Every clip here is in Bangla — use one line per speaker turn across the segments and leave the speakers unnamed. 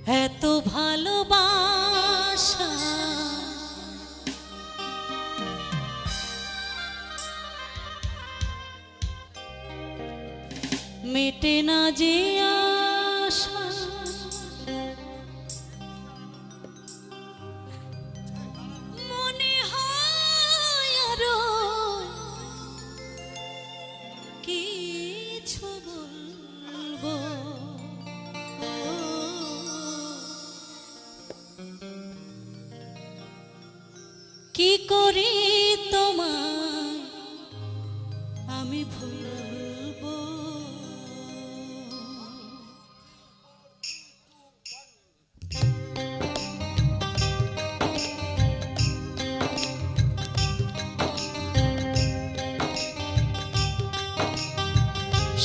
এত ভালোবাসা মেটে না যে আশা, মনে হয় আরো কিছু বলবো। কি করি তোমায় আমি ভুলবো।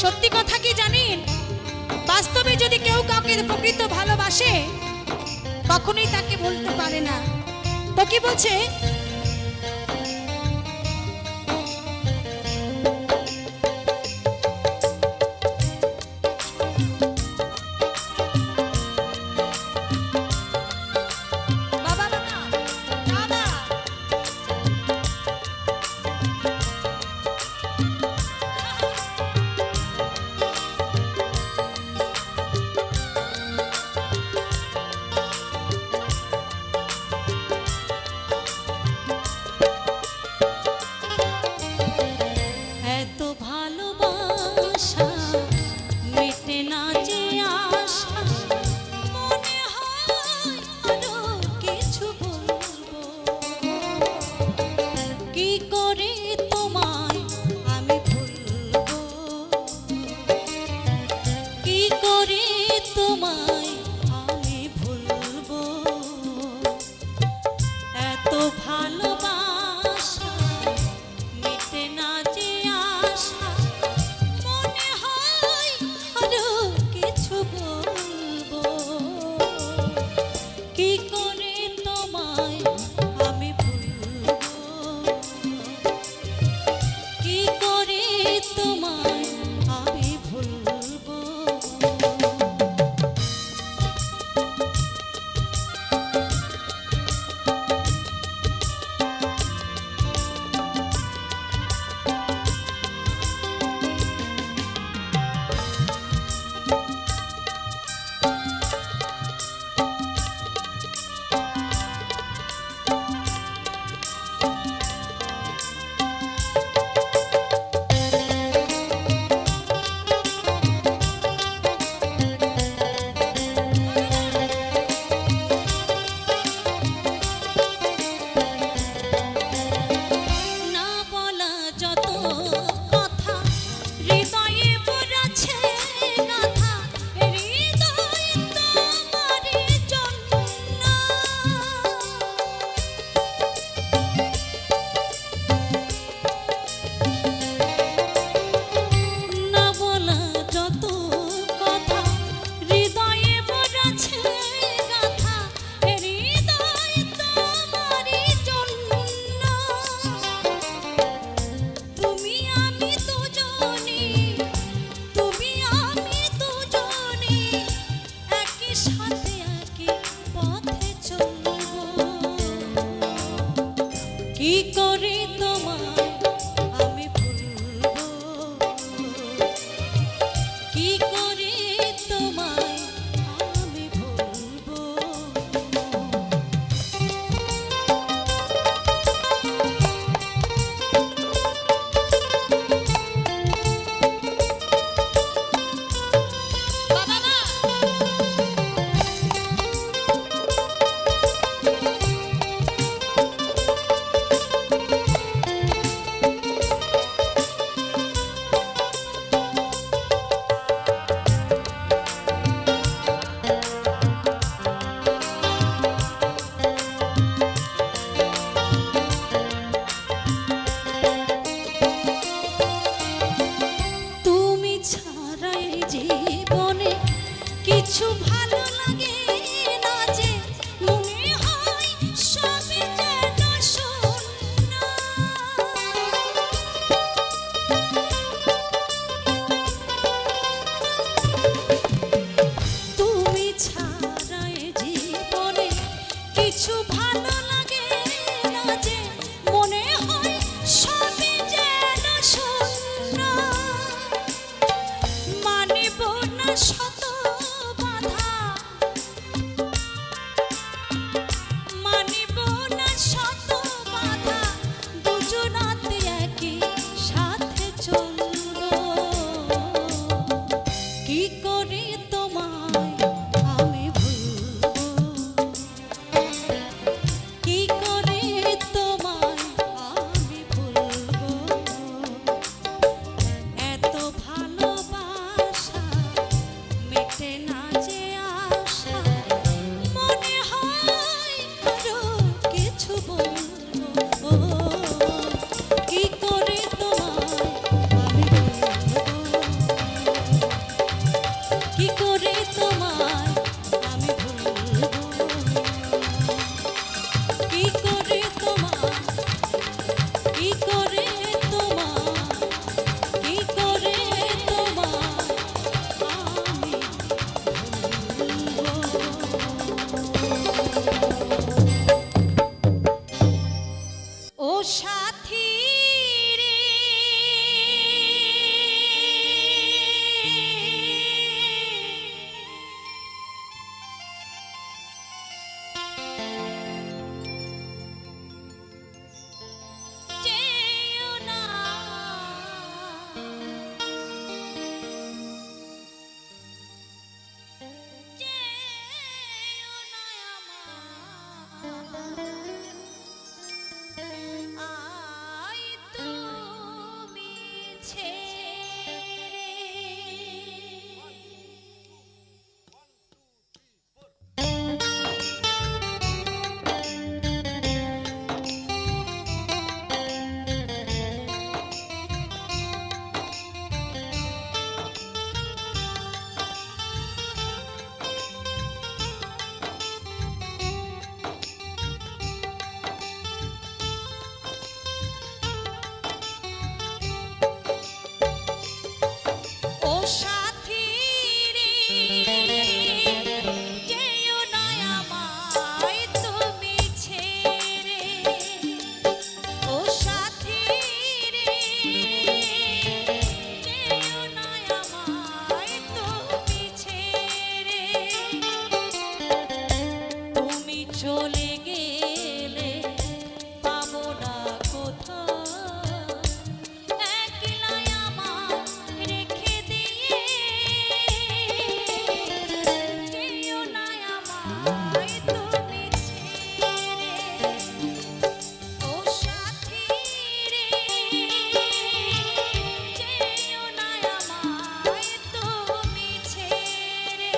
সত্যি কথা কি জানেন, বাস্তবে যদি কেউ কাউকে প্রকৃত ভালোবাসে কখনোই তাকে বলতে পারে না। তো কি বলছে, কি করি তোমায় আমি ভুলবো, কি করি তোমায় আমি ভুলবো। আমায় তুমি ছেড়ে, ও সাথী রে যেও না আমায় তুমি ছেড়ে।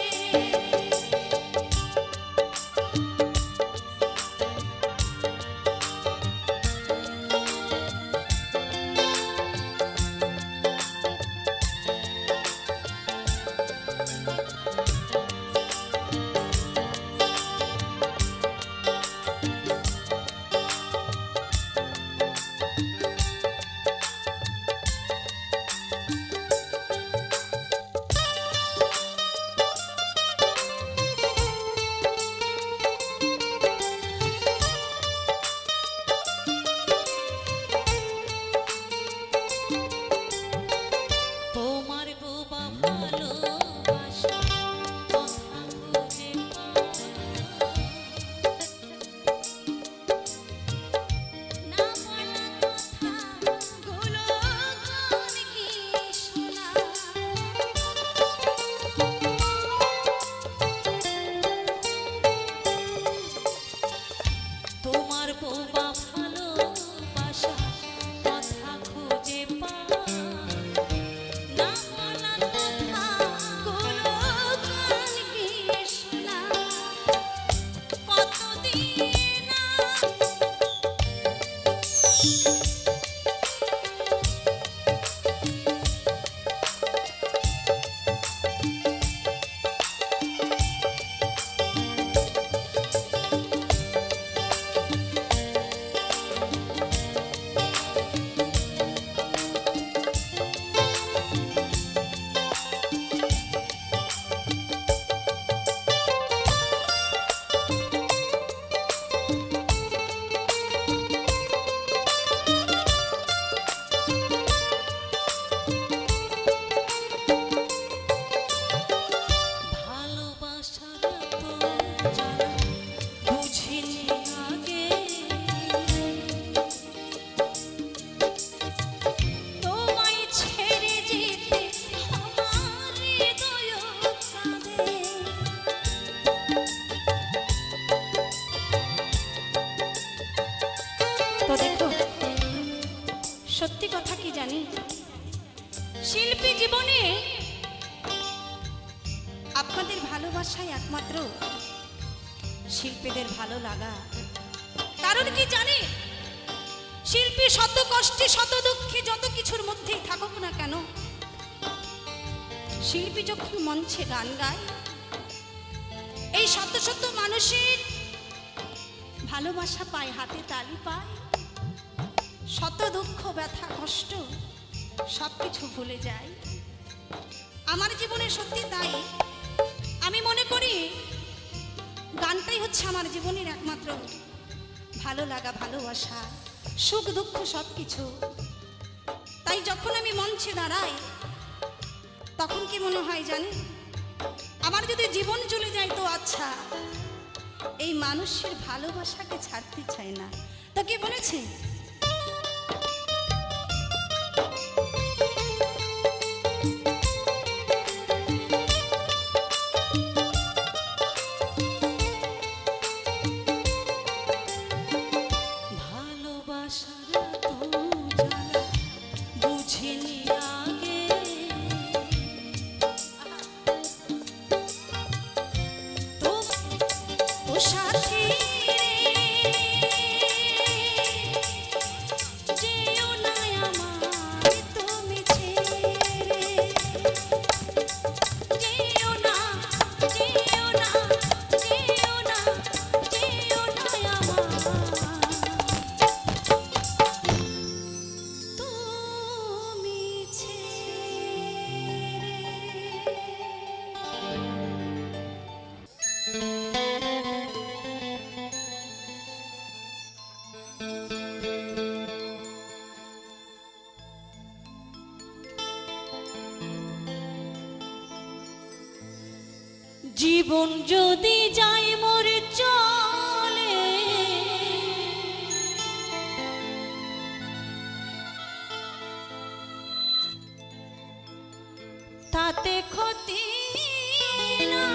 তোমার বোবা ভালোবাসা কথা খুঁজে না বলা কথাগুলো কান কি শোনা। তোমার বোবা ভালোবাসা কথা খুঁজে পায় না বলা কথাগুলো কান কি শোনা। কতদিন ভালোবাসার তো জানা বুঝিনি আগে, তোমায় ছেড়ে যেতে আমার হৃদয় কাঁদে। তো দেখো, সত্যি কথা কি জানি, শিল্পী জীবনে আপনাদের ভালোবাসাই একমাত্র শিল্পীদের ভালো লাগা। কারণ কি জানি, শিল্পী শত কষ্টে শত দুঃখে যত কিছুর মধ্যেই থাকুক না কেন, শিল্পী যখন মঞ্চে গান গায়, এই শত শত মানুষের ভালোবাসা পায়, হাতে তালি পায়, শত দুঃখ ব্যথা কষ্ট সবকিছু ভুলে যায়। আমার জীবনে সত্যি তাই। আমি মনে করি গানটাই হচ্ছে আমার জীবনের একমাত্র ভালো লাগা, ভালোবাসা, সুখ দুঃখ সবকিছু। তাই যখন আমি মঞ্চে দাঁড়াই তখন কি মনে হয় জানি, আমার যদি জীবন চলে যায় তো আচ্ছা, এই মানুষের ভালোবাসাকে ছাড়তে চাই না। তো কি বলেছে, জীবন যদি যায় মরে চলে, তাতে ক্ষতি না।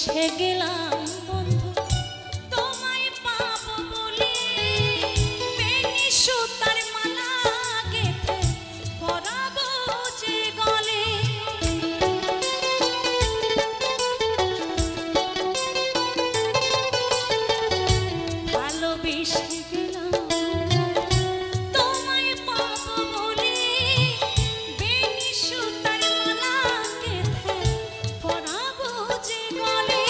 ভালোবেসে গেলাম বন্ধু তোমায় পাবো বলে, বেনি সুতার মালা গেঁথে পরাবো যে গলে। ভালোবেসে গেলাম তোমায় পাবো বলে, বেনি সুতার মালা গেঁথে পরাবো যে গলে।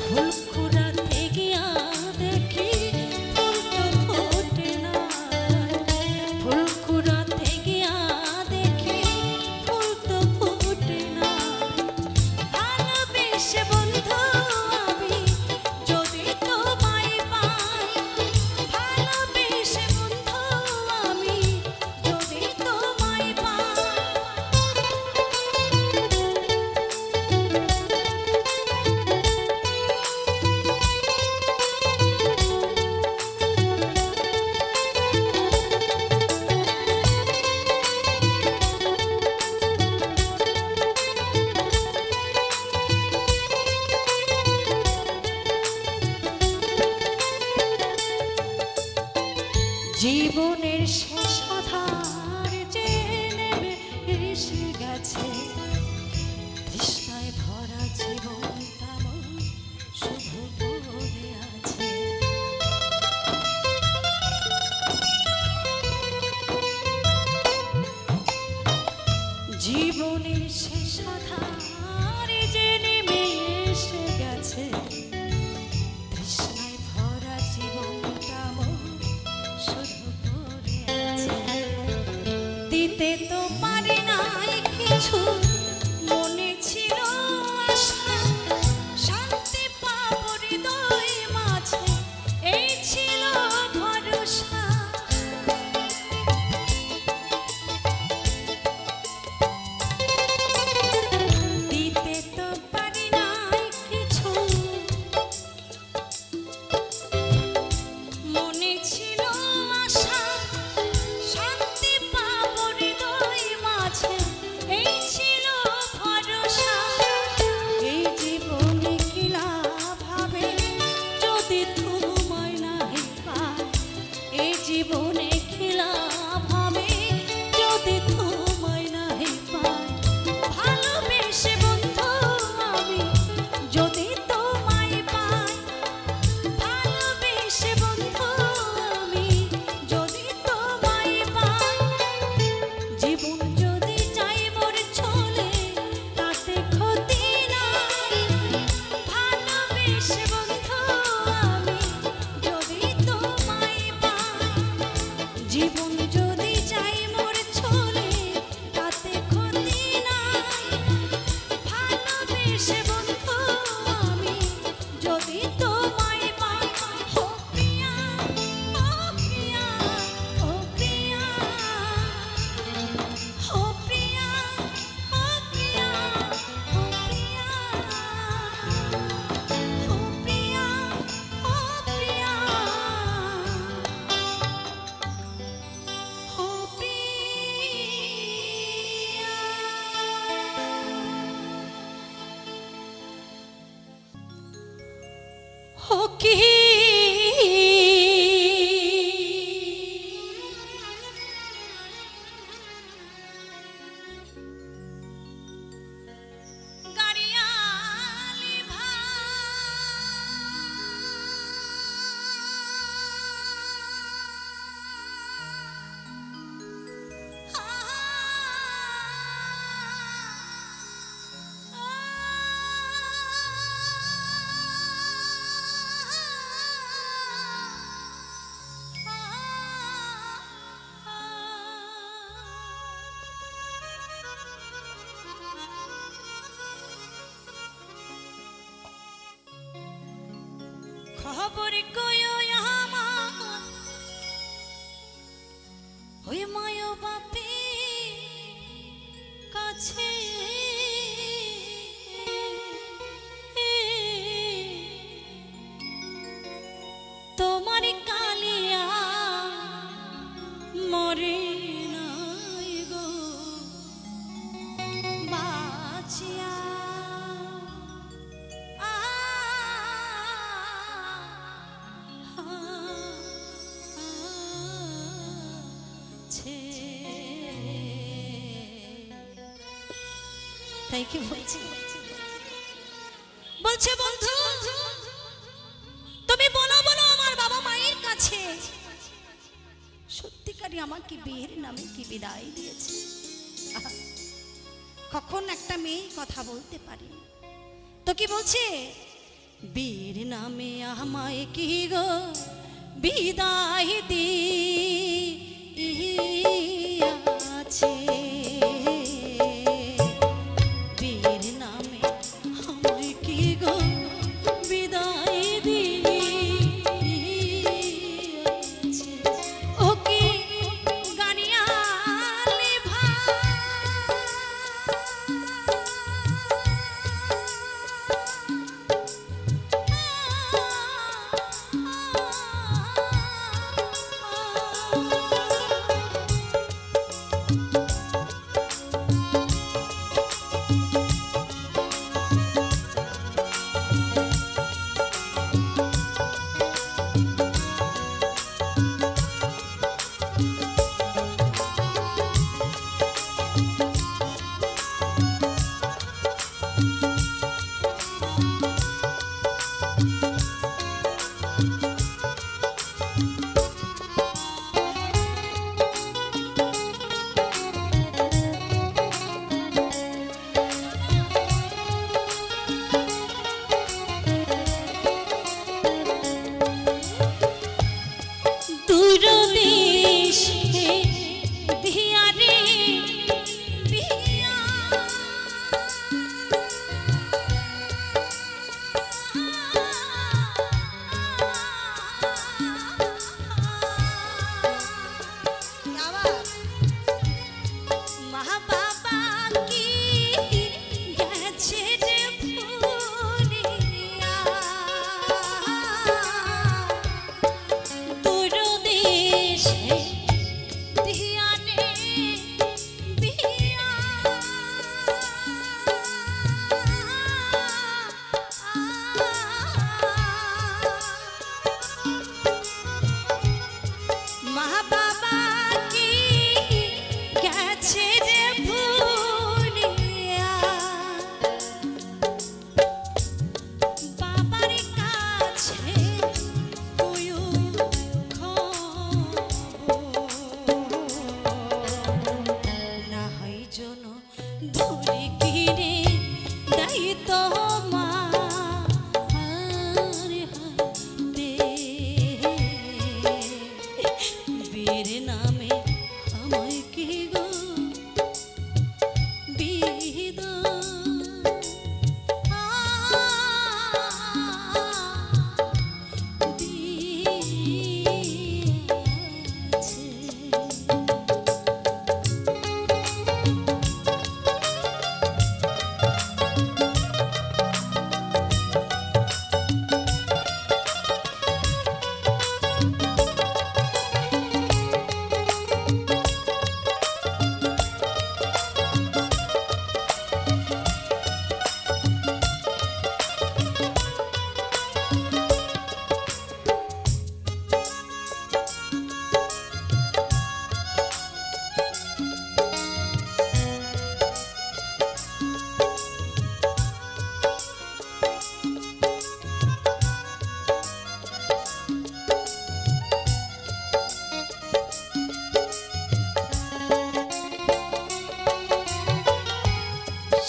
ফুলকুড়াতে গিয়া দেখি ফুল তো ফোটে না, ফুলকুড়াতে গিয়া দেখি ফুল তো ফোটে না। ভালোবেসে বন্ধু আমি যদি তোমায় পাই, ভালোবেসে বন্ধু আমি যদি তোমায় পাই। জীবনের শেষ আধার যে নেমে এসে গেছে, তৃষ্ণায় ভরা জীবনটা আমার শুধু পড়ে আছে। জীবনের শেষ আধার যে নেমে এসে গেছে, তৃষ্ণায় ভরা জীবনটা আমার শুধু পড়ে আছে। দিতে তো পারি নাই কিছু, মনে ছিল আশা শান্তি পাবো হৃদয় মাঝে, এই ছিল ভরসা। দিতে তো পারি নাই কিছু, মনে ছিল আশা শান্তি পাবো হৃদয় মাঝে, এই ছিল ভরসা। এই জীবনে কি লাভ হবে যদি তোমায় নাহি পাই, এই জীবনে কি লাভ হবে যদি তোমায় নাহি পাই। ভালোবেসে বন্ধু আমি যদি তোমায় পাই, ভালোবেসে বন্ধু আমি যদি তোমায় পাই। জীবন যদি যাই মোর চলে তাতে ক্ষতি নাই, ভালোবেসে বন্ধু আমি যদি তোমায় পাই। জীবন যদি যাই মোর চলে তাতে ক্ষতি নাই, ভালোবেসে বন্ধু আমি যদি তোমায় পাই। ও প্রিয়া, ও প্রিয়া, ও প্রিয়া, ও প্রিয়া, ও প্রিয়া, ও প্রিয়া, ও প্রিয়া, ও প্রিয়া, ও প্রিয়া। ও কি গাড়িয়ালি খবর কইও আমার ওই মায়ো বাপে কাছে, তোমার কালিয়া মরে নাই গো বাঁচিয়া। মশাই কি বলছে, বলছে বন্ধু তুমি বলো বলো আমার বাবা মায়ের কাছে সত্যিকারই আমাকে বিয়ের নামে কি বিদায় দিয়েছে। আহা, কখন একটা মেয়ে কথা বলতে পারে, তো কি বলছে, বীর নামে আমায় কি গো বিদায় দিয়াছে, বীর নামে আমায় কি গো বিদায় দিয়াছে, ও কি গানিয়ালি ভাই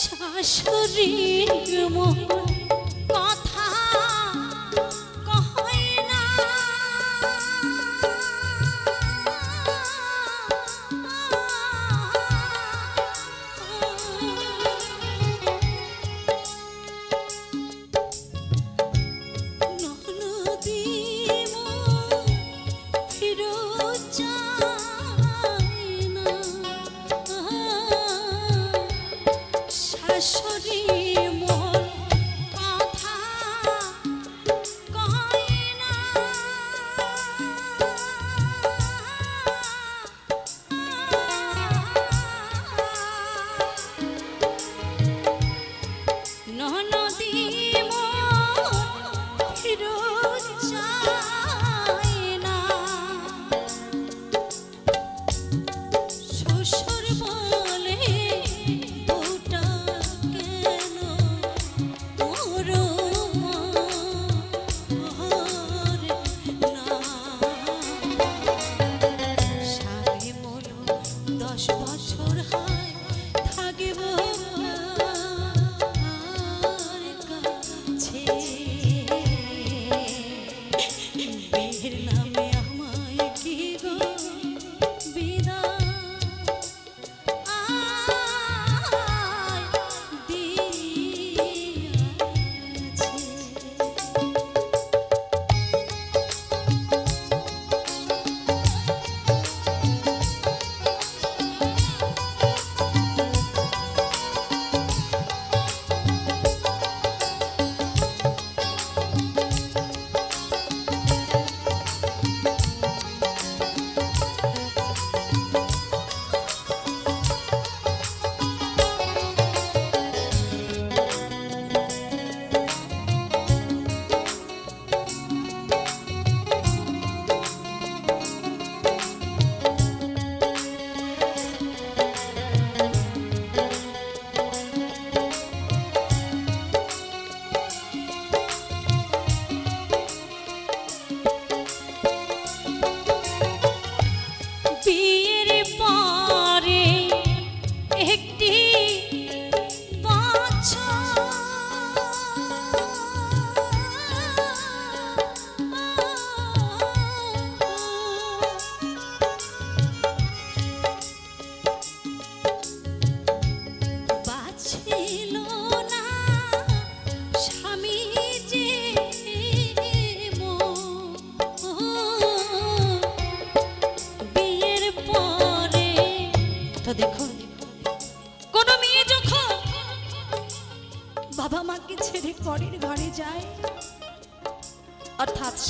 শাশুড়ির মন কথা কয় না, ননদি মন ফিরত যায় না, শাশুড়ি মন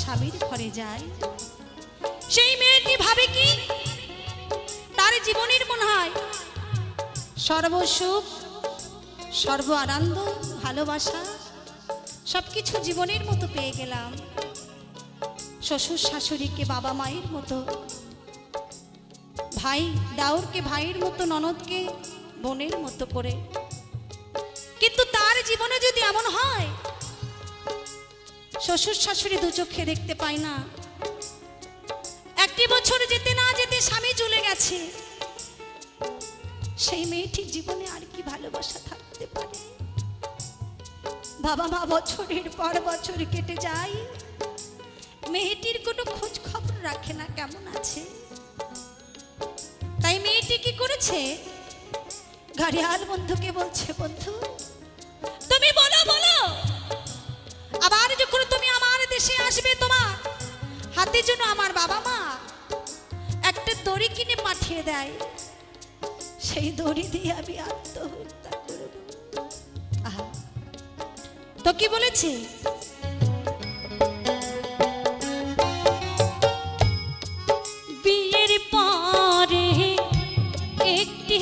স্বামীর ঘরে যায়, সেই মেয়েটি ভাবে কি তার জীবনের মনে হয় সর্বসুখ, সর্ব আনন্দ, ভালোবাসা সবকিছু জীবনের মতো পেয়ে গেলাম। শ্বশুর শাশুড়িকে বাবা মায়ের মতো, ভাই দাউরকে ভাইয়ের মতো, ননদকে বোনের মতো করে। কিন্তু তার জীবনে যদি এমন হয় শ্বশুর শাশুড়ি দু চোখে দেখতে পায় না, একটি বছর যেতে না যেতে স্বামী চলে গেছে, সেই মেয়েটির জীবনে আর কি ভালোবাসা থাকতে পারে? বাবা মা বছরের পর বছর কেটে যায়, মেয়েটির কোনো খোঁজ খবর রাখে না কেমন আছে। তাই মেয়েটি কি করেছে, গাড়িয়াল বন্ধুকে বলছে, বন্ধু তুমি বলো বলো, আবার যখন তুমি আমার দেশে আসবে তোমার হাতে যেন আমার বাবা মা একটা দড়ি কিনে পাঠিয়ে দেয়, সেই দড়ি দিয়ে আমি আত্মহত্যা করব। তো কি বলেছে, বিয়ের পরে একটি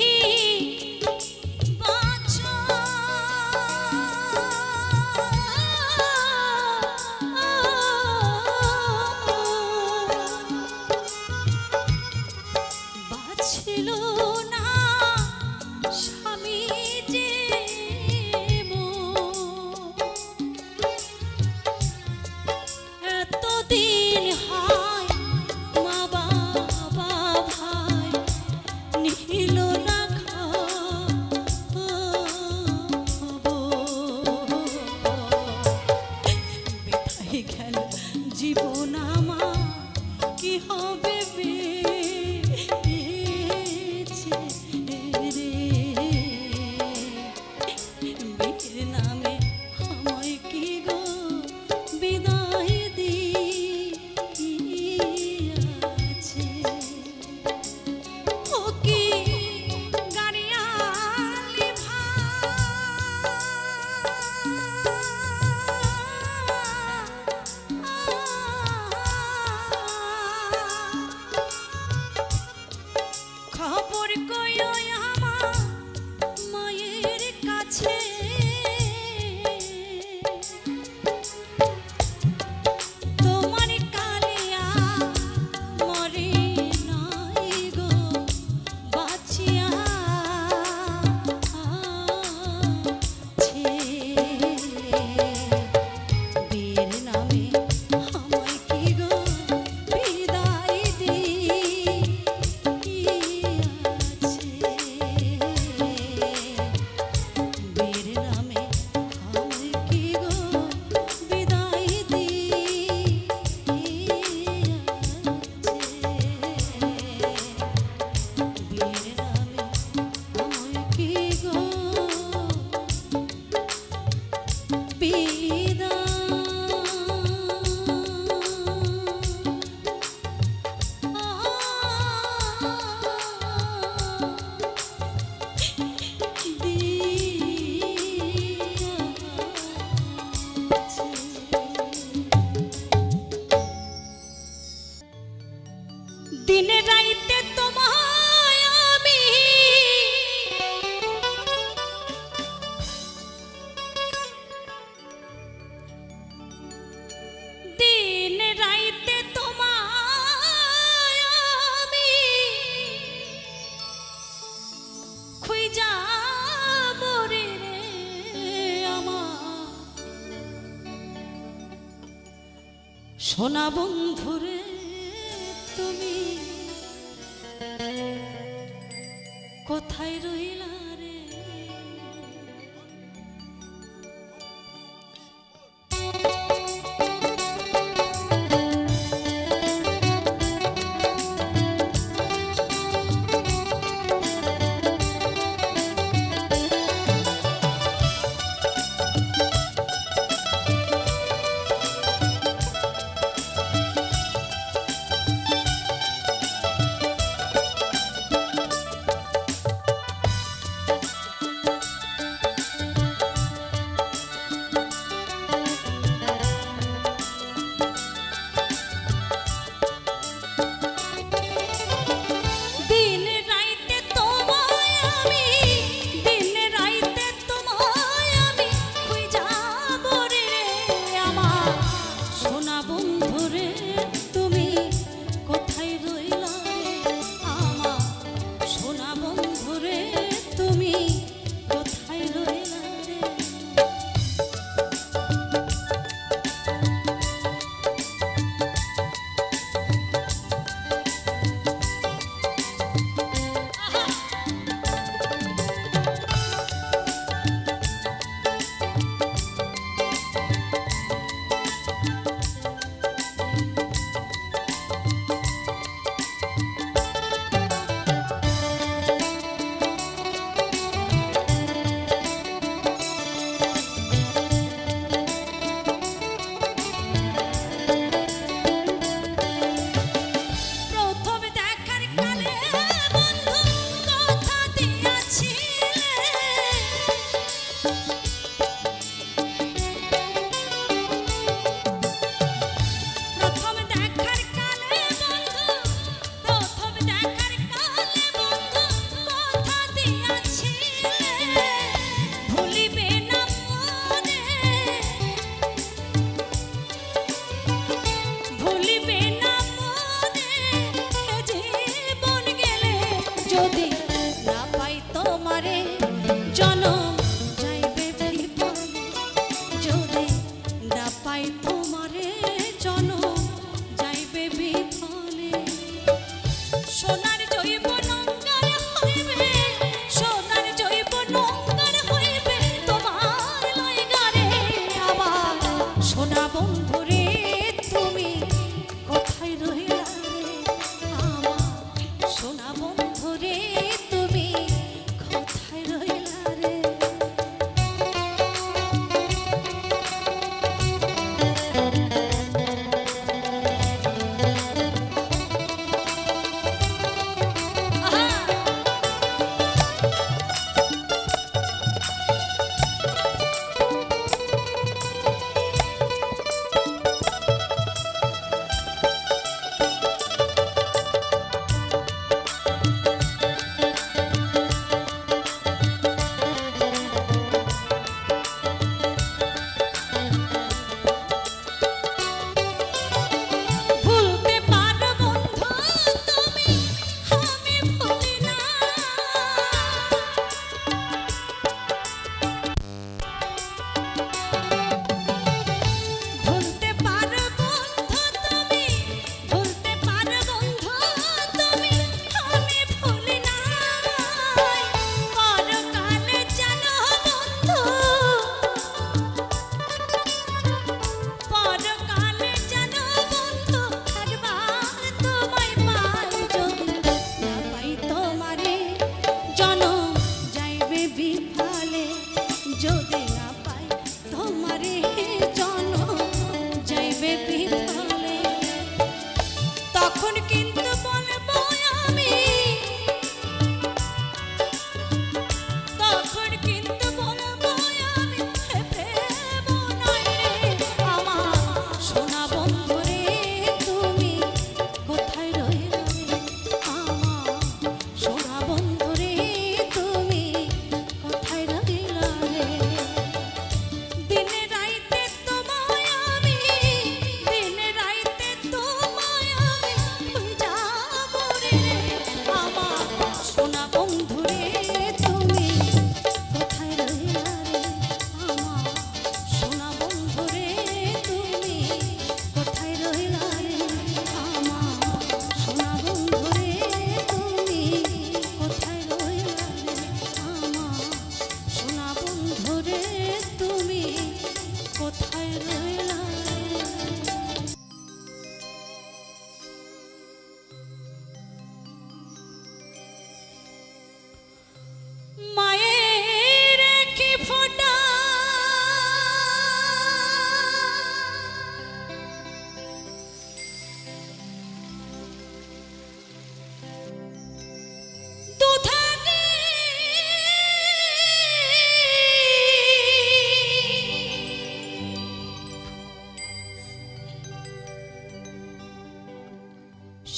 ছিল না স্বামী যে এতদিন হয় মা বাবা ভাই নিল না বেথাই গেল জীবন আমার, কি হবে খবর কইও আমার মায়ের কাছে, তোমার কালিয়া মরে নাই গো বাঁচিয়া আছে, বীর নামে আমায় কি গো বিদায় দিনে রাইতে তোমায় আমি দিনে রাইতে তোমায় আমি খুঁজা মরে রে আমার সোনা বন্ধুরে, তুমি কোথায় রইলা রে?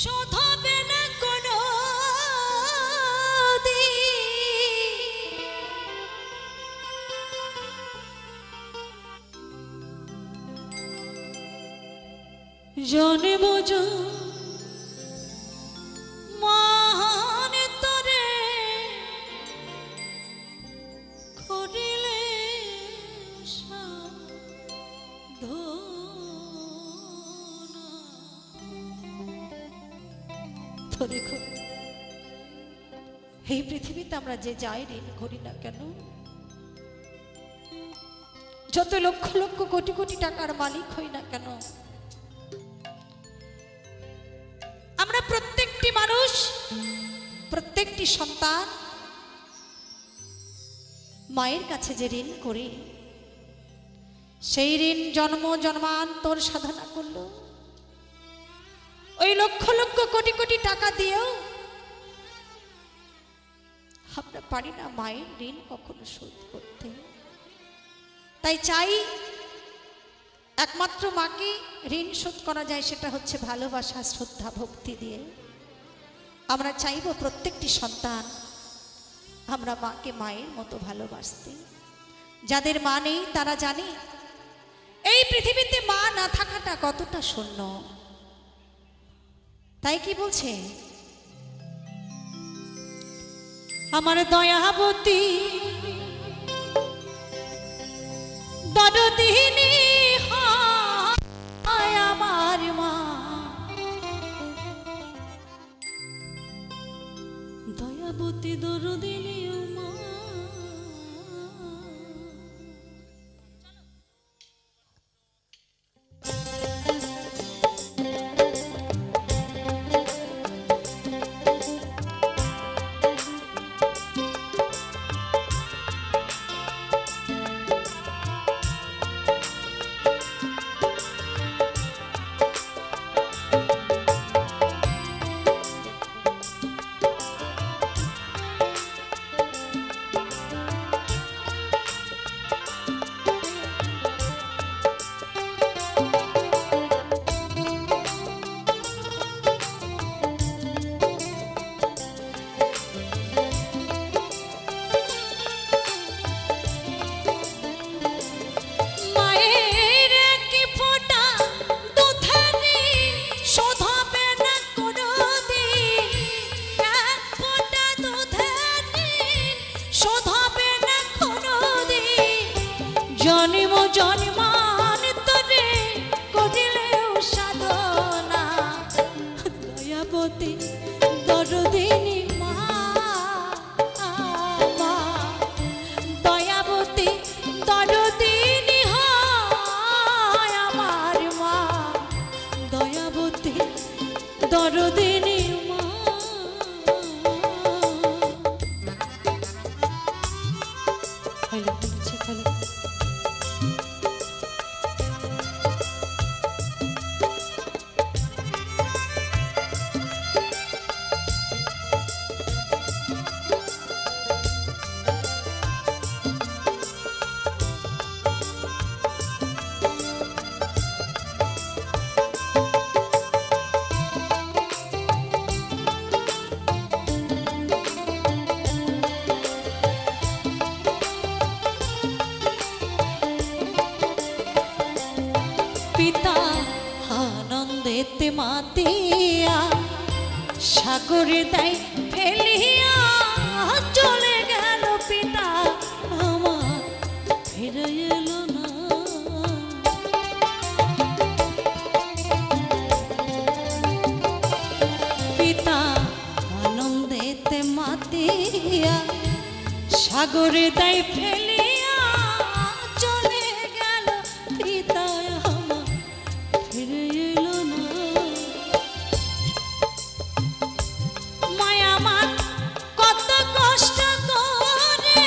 শোধ হবে না কোনো জন্ম মান তরে করিলে তো দেখো এই পৃথিবীতে আমরা যে যাই ঋণ করি না কেন, যত লক্ষ লক্ষ কোটি কোটি টাকার মালিক হই না কেন, আমরা প্রত্যেকটি মানুষ, প্রত্যেকটি সন্তান মায়ের কাছে যে ঋণ করি, সেই ঋণ জন্ম জন্মান্তর সাধনা করলো ওই লক্ষ লক্ষ কোটি কোটি টাকা দিয়েও আমরা পারি না মায়ের ঋণ কখনো শোধ করতে। তাই চাই একমাত্র মাকে ঋণ শোধ করা যায় সেটা হচ্ছে ভালোবাসা, শ্রদ্ধা, ভক্তি দিয়ে। আমরা চাইব প্রত্যেকটি সন্তান আমরা মাকে মায়ের মতো ভালোবাসতে। যাদের মা নেই তারা জানে এই পৃথিবীতে মা না থাকাটা কতটা শূন্য। তাই কি বলছে, আমার দয়াবতী দরদিনী হয় আমার মা, দয়াবতী দরদিনী মা। জন্ম জন্মান্তরে করিলেও সাধনা, দয়াবতী দরদিনী মা, দয়াবতী দরদিনী হয় আমার মা, দয়াবতী দরদিনী মা। পিতা আনন্দেতে মাতিয়া সাগরে দেয় ফেলিয়া চলে গেল, পিতা আমার ফিরে এলো না। পিতা আনন্দেতে মাতিয়া সাগরে দেয় ফেলিয়া চলে গেল, পিতা ফিরে এলো না। মায়া আমার কত কষ্ট করে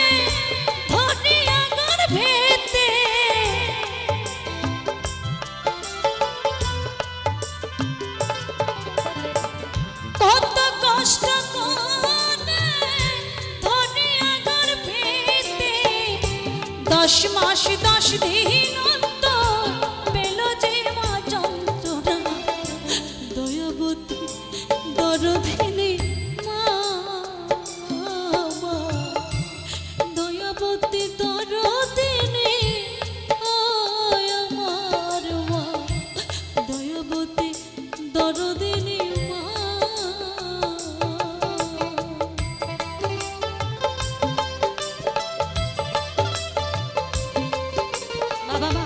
ধরিয়া গর্ভেতে, কত কষ্ট করে ধরিয়া গর্ভেতে 10 মাস 10 দিন অন্ত পেল যে মা যন্ত্রণা, দয়া দয়াবতী দরদিনী মা, মা দয়াবতী দরদিনী আয় আমার মা, দয়াবতী দরদিনী মা। বাবা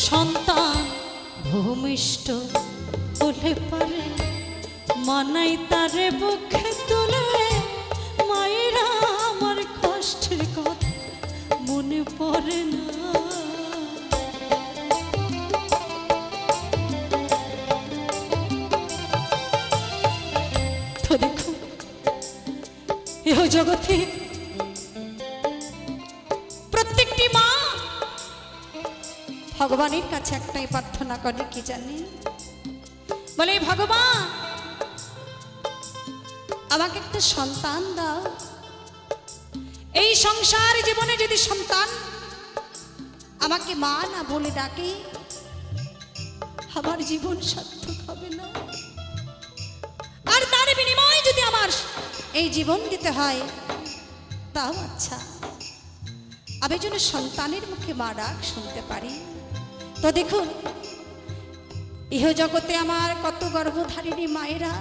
সন্তান ভূমিষ্ঠ হলে পারে মানাই তারে বুকে তুলে, মায়েরা আমার কষ্টের কথা মনে পড়ে না। তো দেখো এহ জগতে প্রত্যেকটি মা ভগবানের কাছে একটাই প্রার্থনা করে, কি জানেন? বলে ভগবান আমাকে একটা সন্তান দাও। এই সংসার জীবনে যদি সন্তান আমাকে মা না বলে ডাকে, আমার জীবন সার্থক হবে না। আর তার বিনিময়ে যদি আমার এই জীবন দিতে হয়, তাও আচ্ছা, আমি যেন সন্তানের মুখে মা ডাক শুনতে পারি। তো দেখুন ইহ জগতে আমার কত গর্ভধারিণী মায়েরা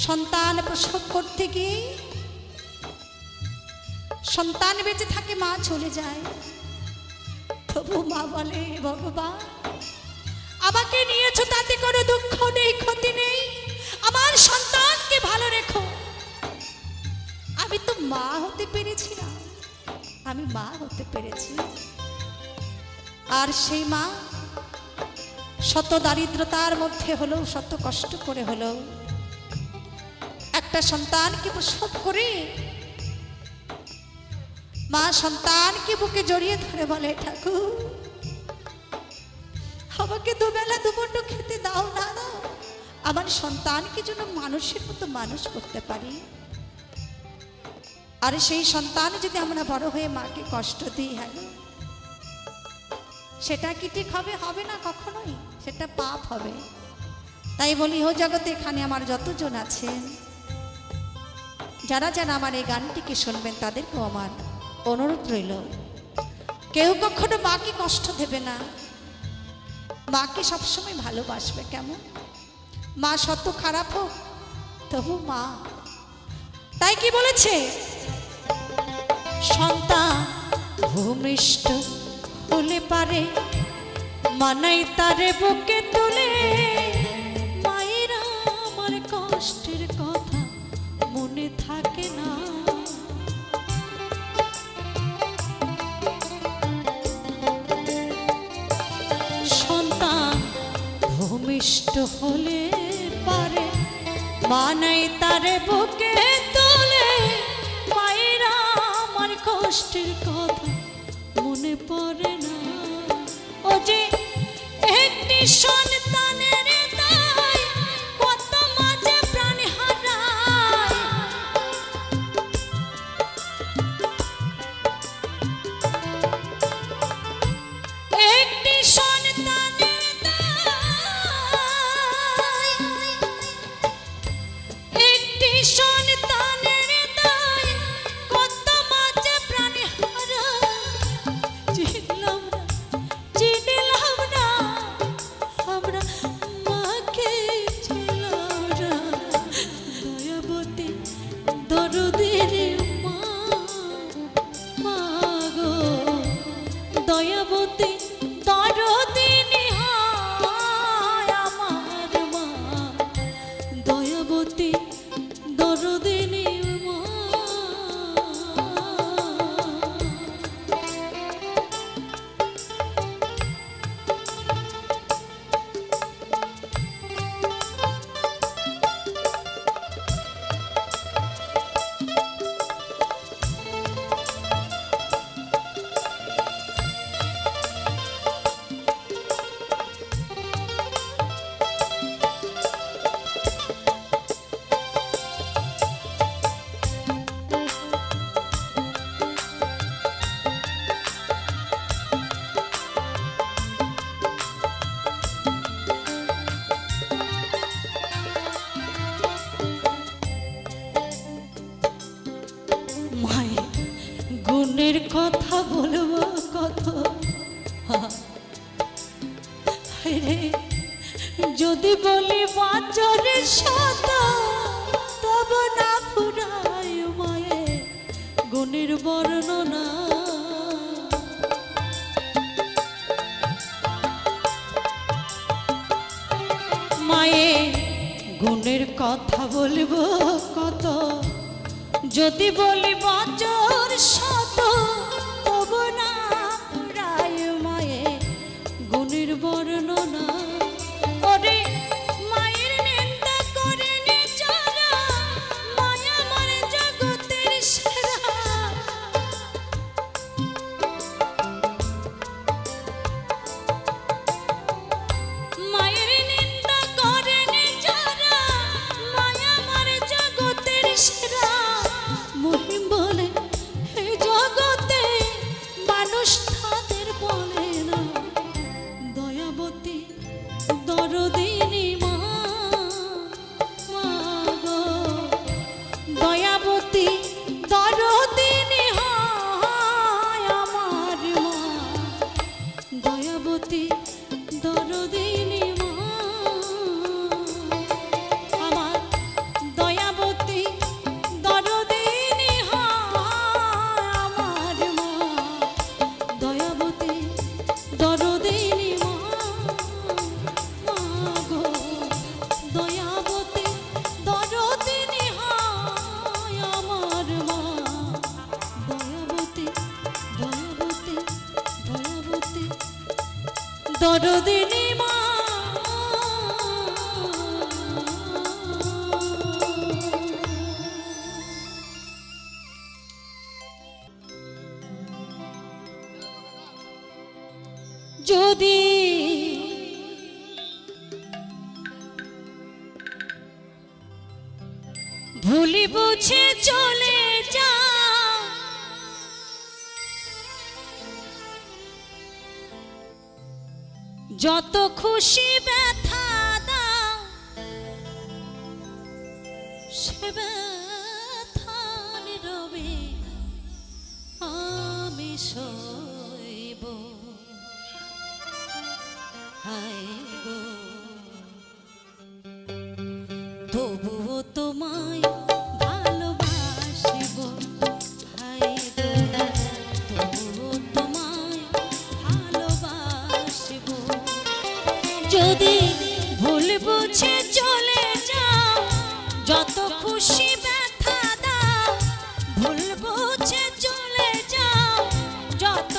সন্তান প্রসব করতে গিয়ে সন্তান বেঁচে থাকে, মা চলে যায়, তবু মা বলে ভগবান আমাকে নিয়েছো তাতে কোনো দুঃখ নেই, ক্ষতি নেই, আমার সন্তানকে ভালো রেখো। আমি তো মা হতে পেরেছিলাম, আমি মা হতে পেরেছি। আর সেই মা শত দারিদ্রতার মধ্যে হলেও, শত কষ্ট করে হলেও একটা সন্তানকে প্রসব করে মা সন্তানকে বুকে জড়িয়ে ধরে বলে, ঠাকুর আমাকে দুবেলা দুমুঠো খেতে দাও না, আমার সন্তানকে যেন মানুষের মতো মানুষ করতে পারি। আর সেই সন্তান যদি আমরা বড় হয়ে মাকে কষ্ট দিই, হ্যাঁ সেটা কি ঠিক হবে? হবে না কখনোই, সেটা পাপ হবে। তাই বলি ও জগতে এখানে আমার যতজন আছেন, যারা যারা আমার এই গানটিকে শুনবেন, তাদেরকেও আমার অনুরোধ রইল, কেউ কখনো মাকে কষ্ট দেবে না, মাকে সবসময় ভালোবাসবে। কেমন? মা শত খারাপ হোক তবু মা। তাই কি বলেছে? সন্তান ভূমিষ্ঠ হলে পারে মানাই তারে বুকে তুলে, মায়েরা আমার কষ্টের কথা মনে থাকে না। সন্তান ভূমিষ্ঠ হলে পারে মানাই তারে বুকে তুলে, মায়েরা আমার কষ্টের কথা মনে পড়ে না। ও যে একটি সন্তানের দায় কত মাঝে প্রাণ হারায়, একটি সন্তানের দায়, একটি সন্তানের দায় কত মাঝে প্রাণ হারায়। চিনলাম না আমরা
কথা বলবো কত রে, যদি বলি বাঁচরে শত তব না ফুরায় মায়ে গুণের বর্ণনা। মায়ে গুণের কথা বলবো কত, যদি বলি বছর শত তব না ফুরায় মায়ে গুণের বর্ণনা। ওরে মায়ের নিন্দা করে যারা, মায়া আমার জগতের সেরা। মায়ের নিন্দা করে যারা, মায়া আমার জগতের সেরা। মহিম বলে এই জগতে মানুষ তাদের বলে না, দয়াবতী দরদিনী মা, মা গো দয়াবতী দরদিনী হয় আমার মা, দয়াবতী দরদিনী মা, আমার দয়াবতী দরদিনী হয় আমার মা, দয়াবতী দরদিনী মা, মা গো দয়াবতী দরদিনী হয় আমার মা, দয়াবতী দয়াবতী দয়াবতী দরদিনী মা। যদি ভুলি বুঝে চলে যা, যত খুশি ব্যথা দাও সে ব্যথা নীরবে আমি সইব। হায় গো তবুও তোমায় ভালোবাসিব, হায় গো তবুও তোমায় ভালোবাসিব। যদি ভুল বুঝে চলে যাও, যত খুশি ব্যথা দাও, ভুল বুঝে চলে যাও, যত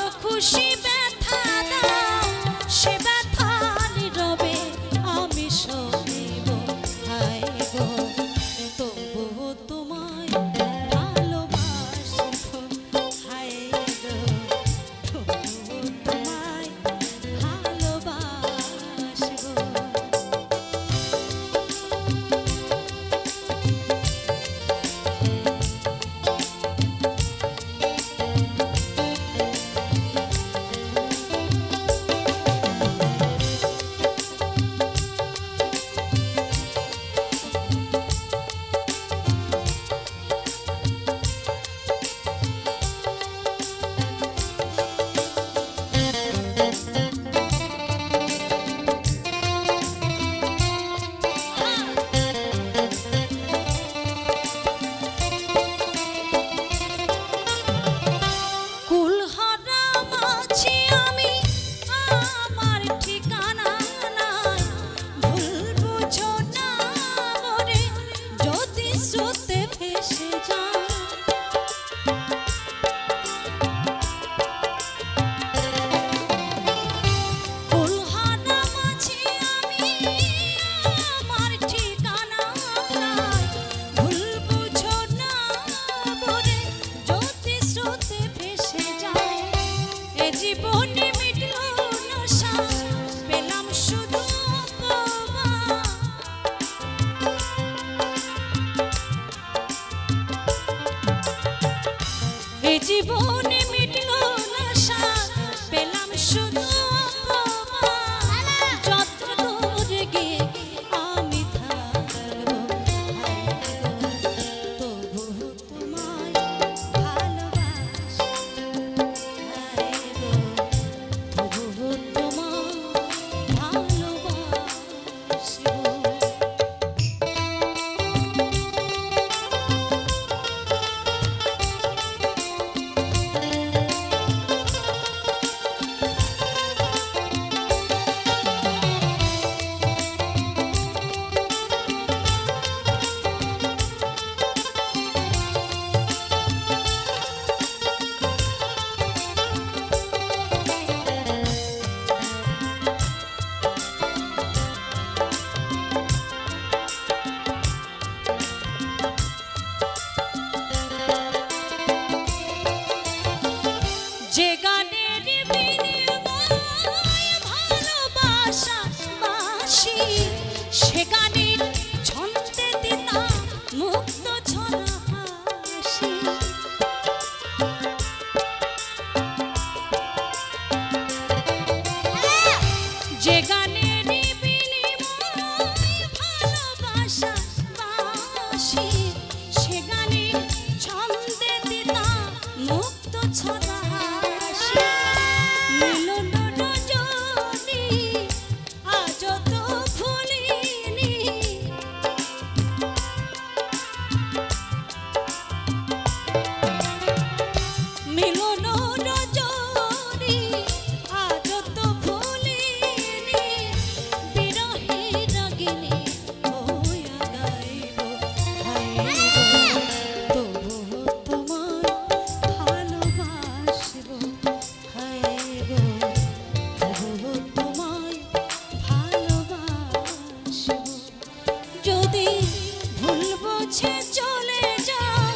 বুঝে চলে যাও,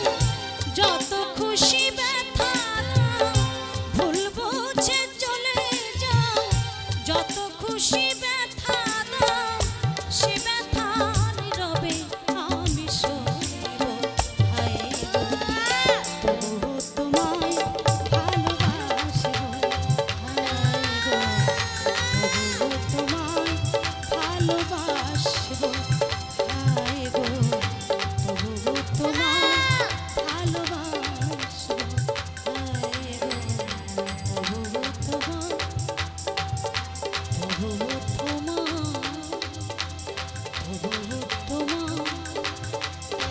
যত খুশি ব্যথা দাও। ভুল বুঝে চলে যাও, যত খুশি ব্যথা দাও। সে ব্যথা নীরবে আমি সইব। হায় গো, তবুও তোমায় ভালোবাসব। হায় গো, তবুও তোমায় ভালোবাসব। হায় গো, তবুও তোমায় ভালোবাসব। হায় গো, তবুও তোমায়, তবুও তোমায়, তবুও তোমায়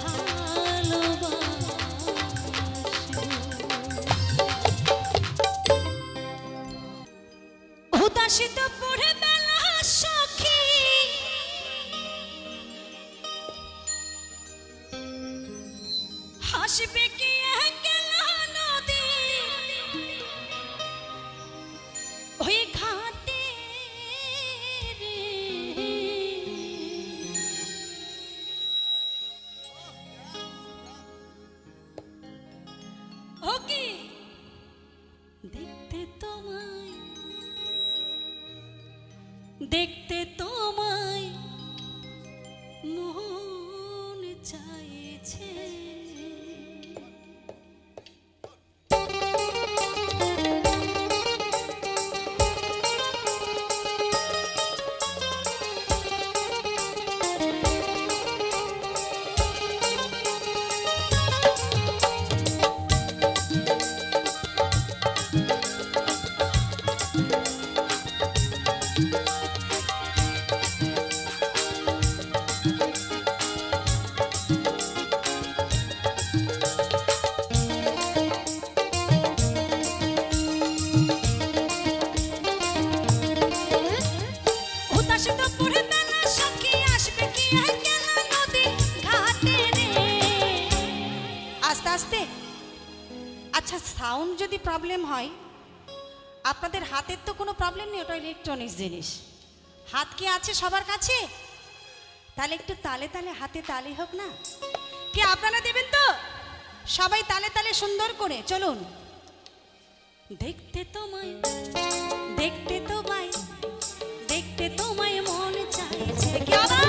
ভালোবাসব। উদাসিত পড়ে বেলা সখী, হাসবে কি একলা নদী ওই ঘাটে রে। ও কি দেখতে তোমায়, দেখতে তোমায় মন চাইছে। উদাসিত পড়ে বেলা সখী, আসবে কি একলা নদী ঘাটে রে।
আস্তে আস্তে। আচ্ছা, সাউন্ড যদি প্রবলেম হয়, আপনাদের হাতের তো কোনো প্রবলেম নেই, ওটা ইলেকট্রনিক্স জিনিস। হাত কি আছে সবার কাছে? তাহলে একটু তালে তালে, হাতে তালে হোক না। কি আপনারা দেবেন তো? সবাই তালে তালে সুন্দর করে চলুন।
দেখতে তোমায়, দেখতে তোমায়, দেখতে তোমায় মন চাইছে।
কি আবার?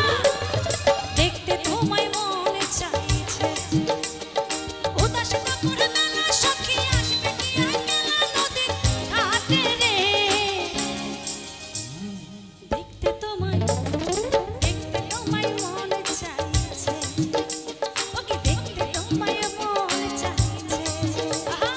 দেখতে তোমায় মন চাইছে। উদাসিত পড়ে বেলা সখী, আসবে কি একলা নদী ঘাটে রে। দেখতে তোমায়, দেখতে তোমায় মন চাইছে। ওকে দেখতে তোমায় মন চাইছে। আহা,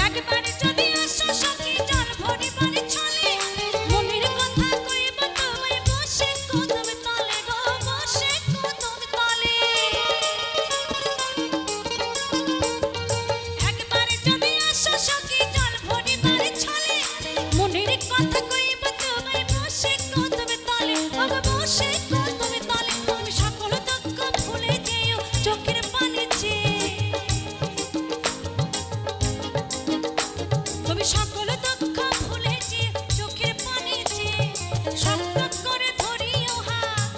একবার যদি আসো সখী, জল ভরিবার ছলে। মনের কথা কইব তোমায় বসে কদম তলে গো, বসে কদম তলে। একবার যদি আসো সখী, জল ভরিবার ছলে। মনের কথা কইব তোমায় বসে কদম তলে, ওগো বসে কদম তলে। তুমি সকল দুঃখ ভুলে যেও চোখের পানি চেয়ে। তুমি সকল দুঃখ ভুলে যে চোখের পানি যে শক্ত করে ধরিও হাত,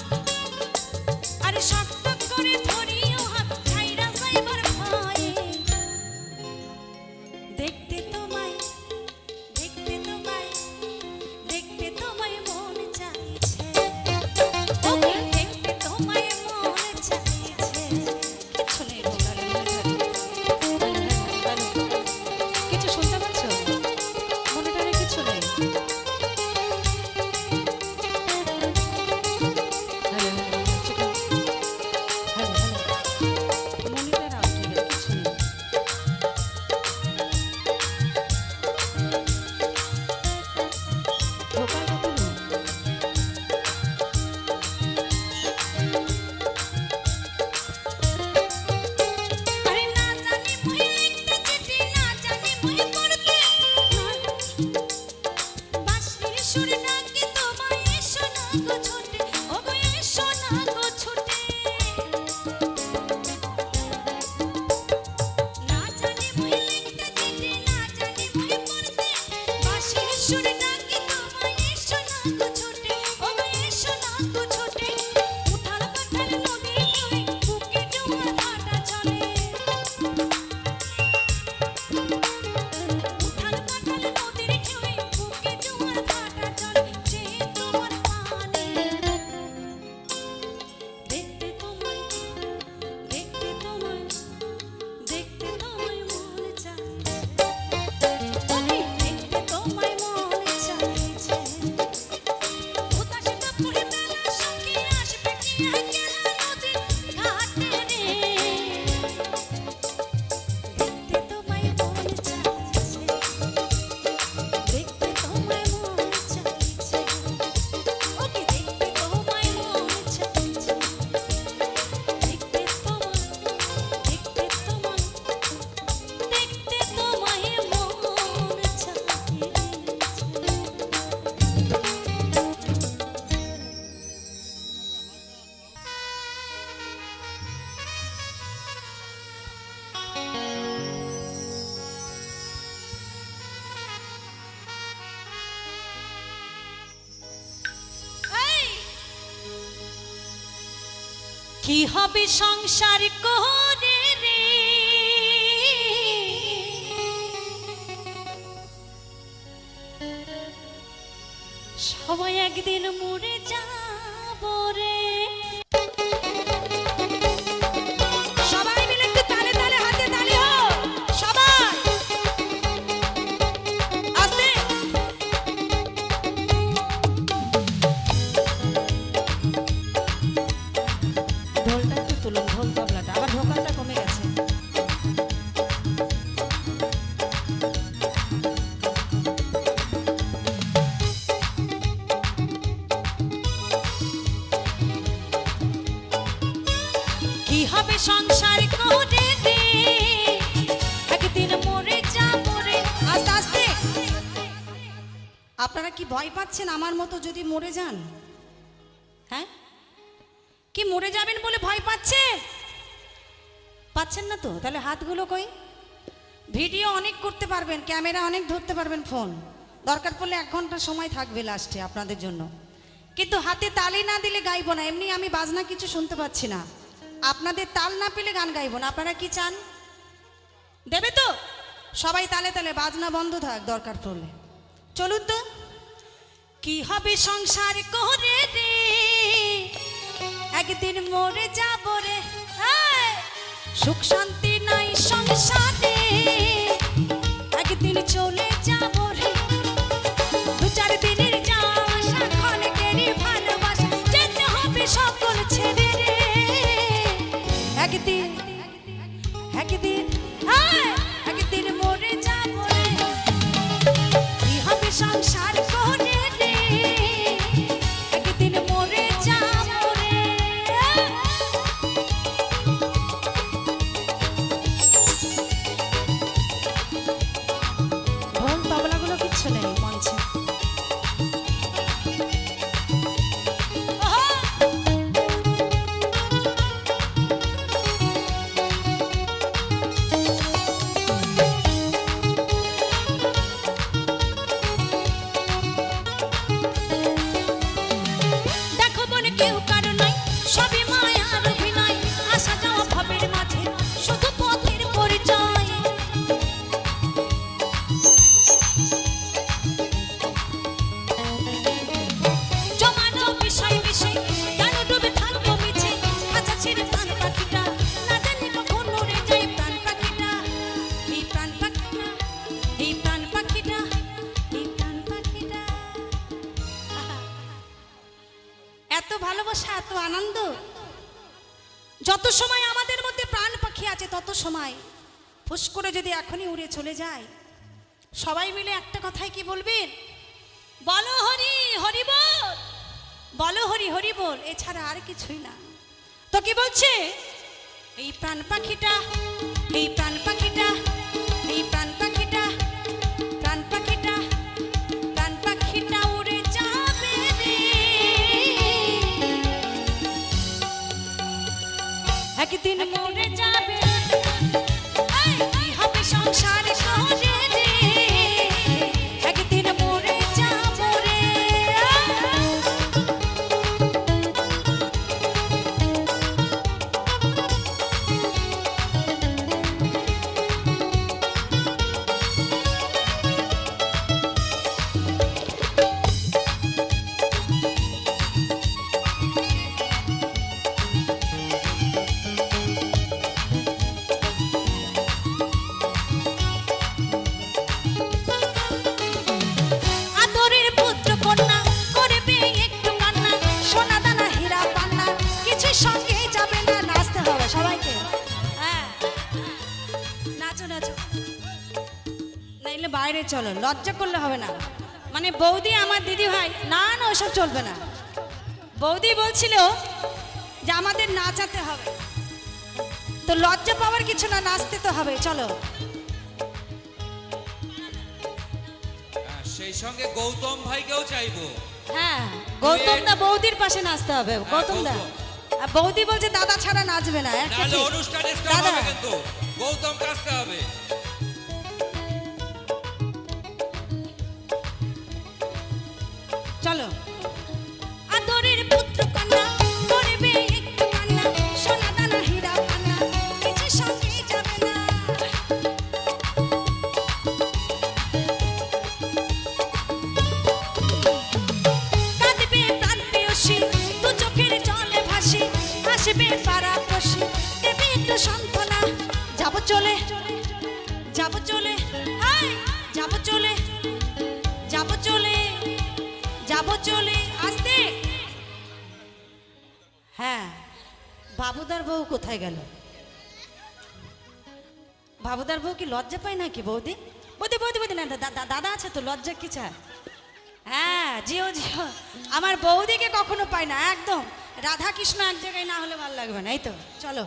আরে শক্ত করে ধরিও হাত, ছাইরা যাইবার ভয়ে। দেখতে তোমায়, দেখতে তোমায়, দেখতে তোমায় মন চাইছে। ওকে দেখতে তোমায় মন চাইছে।
কিচ্ছু নেই,
কি হবে সংসার করে রে, সবাই একদিন মরে যাব রে।
সবাই মিলে একটু তালে তালে হাতে তালি হোক সবাই আস্তে। ঢোলটা একটু তুলুন, ঢোল তবলাটা আবার ভোকালটা কমে গেছে।
কি হবে সংসার করে রে, একদিন মরে যাব রে।
আস্তে আস্তে। আপনারা কি ভয় পাচ্ছেন আমার মতো যদি মরে যান? হ্যাঁ, কি মরে যাবেন বলে ভয় পাচ্ছেন? পাচ্ছেন না তো? তাহলে হাতগুলো কই? ভিডিও অনেক করতে পারবেন, ক্যামেরা অনেক ধরতে পারবেন, ফোন দরকার পড়লে 1 ঘন্টা সময় থাকবে লাস্টে আপনাদের জন্য। কিন্তু হাতে তালি না দিলে গাইবো না। এমনি আমি বাজনা কিছু শুনতে পাচ্ছি না, আপনাদের তাল না পেলে গান গাইবো না। আপনারা কি চান? দেবে তো? সবাই তালে তালে, বাজনা বন্ধ থাক দরকার পড়লে। চলুন তো।
কি হবে সংসার করে রে, একদিন মরে যাব রে। এই, সুখ শান্তি নাই সংসারে, একদিন চলে যাব রে। 2-4 দিনের যাওয়া আসা, ক্ষণিকেরই ভালোবাসা, যেতে হবে সকল ছেড়ে রে। একদিন একদিন একদিন মরে যাব রে। কি হবে সংসার করে রে, একদিন মরে যাব রে।
ঢোল তবলাগুলো কিচ্ছু নেই মঞ্চে।
দেখো মনে কেউ কারো নাই, সবই মায়ার অভিনয়। আসা যাওয়া ভাবের মাঝে শুধু পথের পরিচয়। জমানো বিষয় বিষয় কেন ডুবে থাকবো মিছে, খাঁচা ছেড়ে প্রাণ পাখিটা না জানি কখন উড়ে যায়। প্রাণ পাখিটা, এই প্রাণ পাখিটা, এই প্রাণ পাখিটা, এই প্রাণ পাখিটা।
এত ভালোবাসা, এত আনন্দ। যত সময় আমাদের মধ্যে প্রাণ পাখি আছে তত সময় ফুস করে যদি এখনই উড়ে চলে যায়, সবাই মিলে একটা কথাই কি বলবেন? বলো হরি হরি বল, বলো হরি হরি বল, এছাড়া আর কিছুই না। তো কি বলছে? এই প্রাণ পাখিটা, এই প্রাণ পাখিটা, এই প্রাণ পাখিটা, প্রাণ পাখিটা, প্রাণ পাখিটা উড়ে যাবে রে।
একদিন মরে যাবে। এই, কি হবে সংসার করে রে, একদিন মরে যাব রে। আদরের পুত্র কন্যা করবে একটু কান্না, সোনা দানা হীরা পান্না কিছু সঙ্গে যাবে না। নাচতে হবে সবাইকে। হ্যাঁ, নাচো নাচো।
নাইলে বাইরে চলো, লজ্জা করলে হবে না। মানে বৌদি আমার দিদি ভাই, না না ওসব চলবে না। বৌদি বলছিল যে আমাদের নাচাতে হবে, তো লজ্জা পাওয়ার কিছু না, নাচতে তো হবে। চলো।
সেই সঙ্গে গৌতম ভাইকেও চাইবো।
হ্যাঁ, গৌতম দা বৌদির পাশে নাচতে হবে। গৌতম দা,
গৌতম।
আর বৌদি বলছে দাদা ছাড়া নাচবে না। একটা
নাহলে
ঠিক।
অনুষ্ঠানে স্টপ
দাদা,
হবে, কিন্তু গৌতম কাজতে হবে।
চলো।
আদরের পুত্র কন্যা করবে একটু কান্না,
চলে যাব চলে এই, যাব চলে যাব চলে যাব চলে আসতে।
হ্যাঁ, বাবুদার বউ কোথায় গেল? বাবুদার বউ কি লজ্জা পায় নাকি? বৌদি বৌদি বৌদি বৌদি না, দাদা আছে তো, লজ্জা কি চায়? হ্যাঁ, জিও জিও।
আমার বৌদিকে কখনো পাই না, একদম রাধা কৃষ্ণ এক জায়গায় না হলে ভালো লাগবে না। এই তো চলো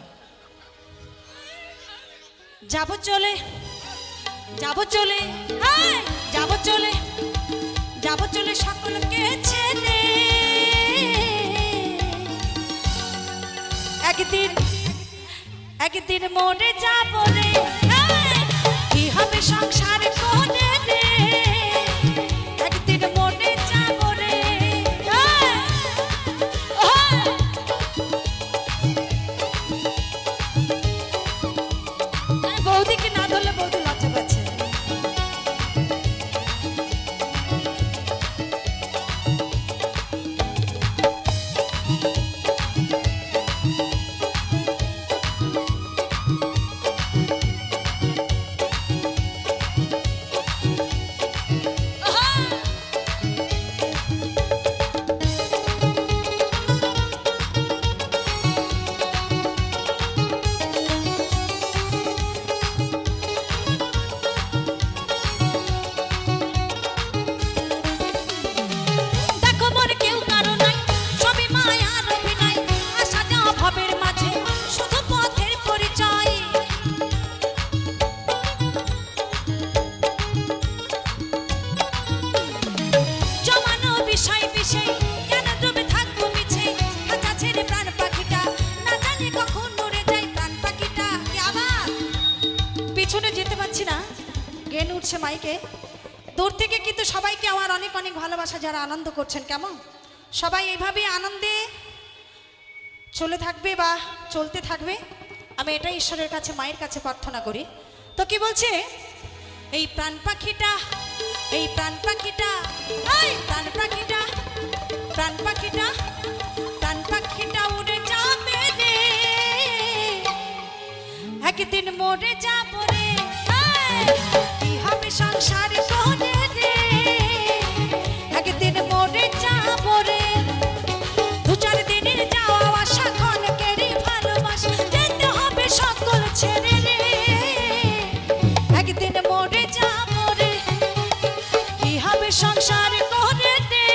যাব চলে যাব চলে এই, যাব চলে যাব চলে সকলকে ছেড়ে। একদিন একদিন মরে যাব রে, এই, কি হবে সংসার করে রে। একদিন মরে যাব রে, এই, ওই। বৌদিকে না ধরলে বৌদি লজ্জা পাচ্ছে। দেখো মোর কেউ কারো নাই, সবই মায়ার অভিনয়, আসা যাওয়া ভবের মাঝে শুধু পথের পরিচয়। জমানো বিষয় বিষয় কেন ডুবে থাকবো মিছে, খাঁচা ছেড়ে প্রাণ পাখিটা না জানি কখন উড়ে যায়। প্রাণ পাখিটা কি আবার পিছনে যেতে পারছি না, জ্ঞান উঠছে মাইকে দূর থেকে, কিন্তু সবাইকে আমার অনেক অনেক ভালোবাসা, যারা আনন্দ করছেন। কেমন সবাই এইভাবে আনন্দে চলে থাকবে বা চলতে থাকবে, আমি এটাই ঈশ্বরের কাছে, মায়ের কাছে প্রার্থনা করি। তো কি বলছে, এই প্রাণ পাখিটা এই প্রাণ পাখিটা এই প্রাণ পাখিটা প্রাণ পাখিটা প্রাণ পাখিটা উড়ে যাবে রে, একদিন মরে যাব রে, এই, কি হবে সংসার করে রে। একদিন মরে যাব রে, দু চার দিনের যাওয়া আসা ক্ষণেকেরই ভালোবাসা, যেতে হবে সকল ছেড়ে রে। একদিন মরে যাব রে, কি হবে সংসার করে রে।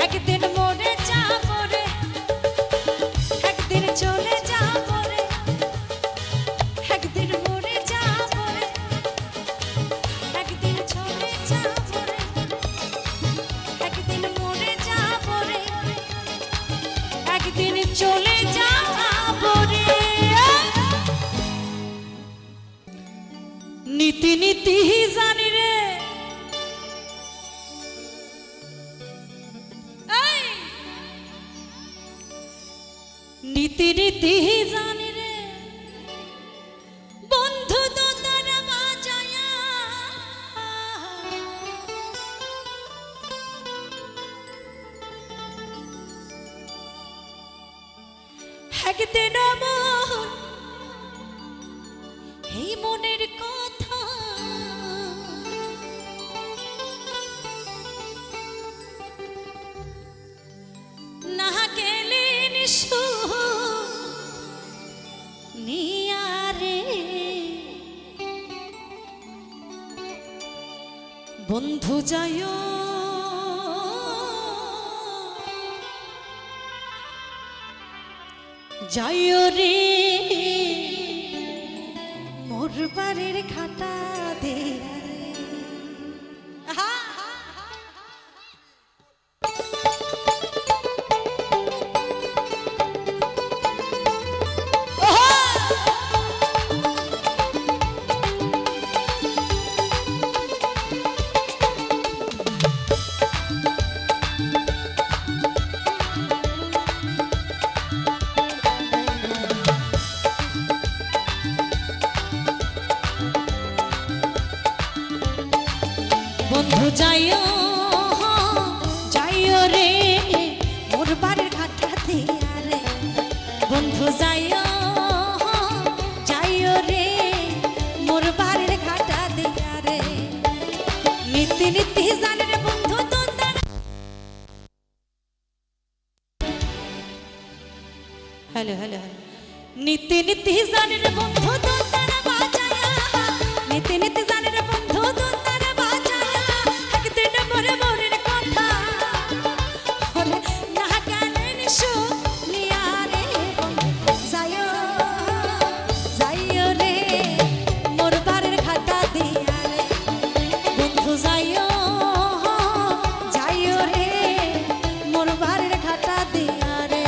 একদিন মরে যাব রে, একদিন চলে যাব রে, একদিন মরে যাব রে, একদিন চলে যাব রে, একদিন মরে যাব রে, একদিন চলে যাব রে। নীতি নীতি জানি রে, এই, নীতি নীতি জানি রে, বন্ধু তো তারা বাজায়া একদিন আমার এই মনের কথা না গেলে নিশু নিয়ারে, বন্ধু যায় যাইও রে, মোর বাড়ির খাটা দে রে। বন্ধু যাইও যাইও রে, মোর বাড়ির ঘাটা দিয়া রে। বন্ধু যাইও যাইও
নীতি নীতি জানে রে বন্ধু তোর হ্যালো হ্যালো নীতি নীতি জানে রে বন্ধু তোর তারা বাজায়া নীতি নীতি জানে রে বন্ধু তোর তারা বাজায়া একদিন মরে মনের কথা ওরে না গানে নিশু নিয়া রে বন্ধু যাইও যাইও রে মোর বাড়ির খাতা দিয়া রে বন্ধু যাইও যাইও রে মোর বাড়ির খাতা দিয়া রে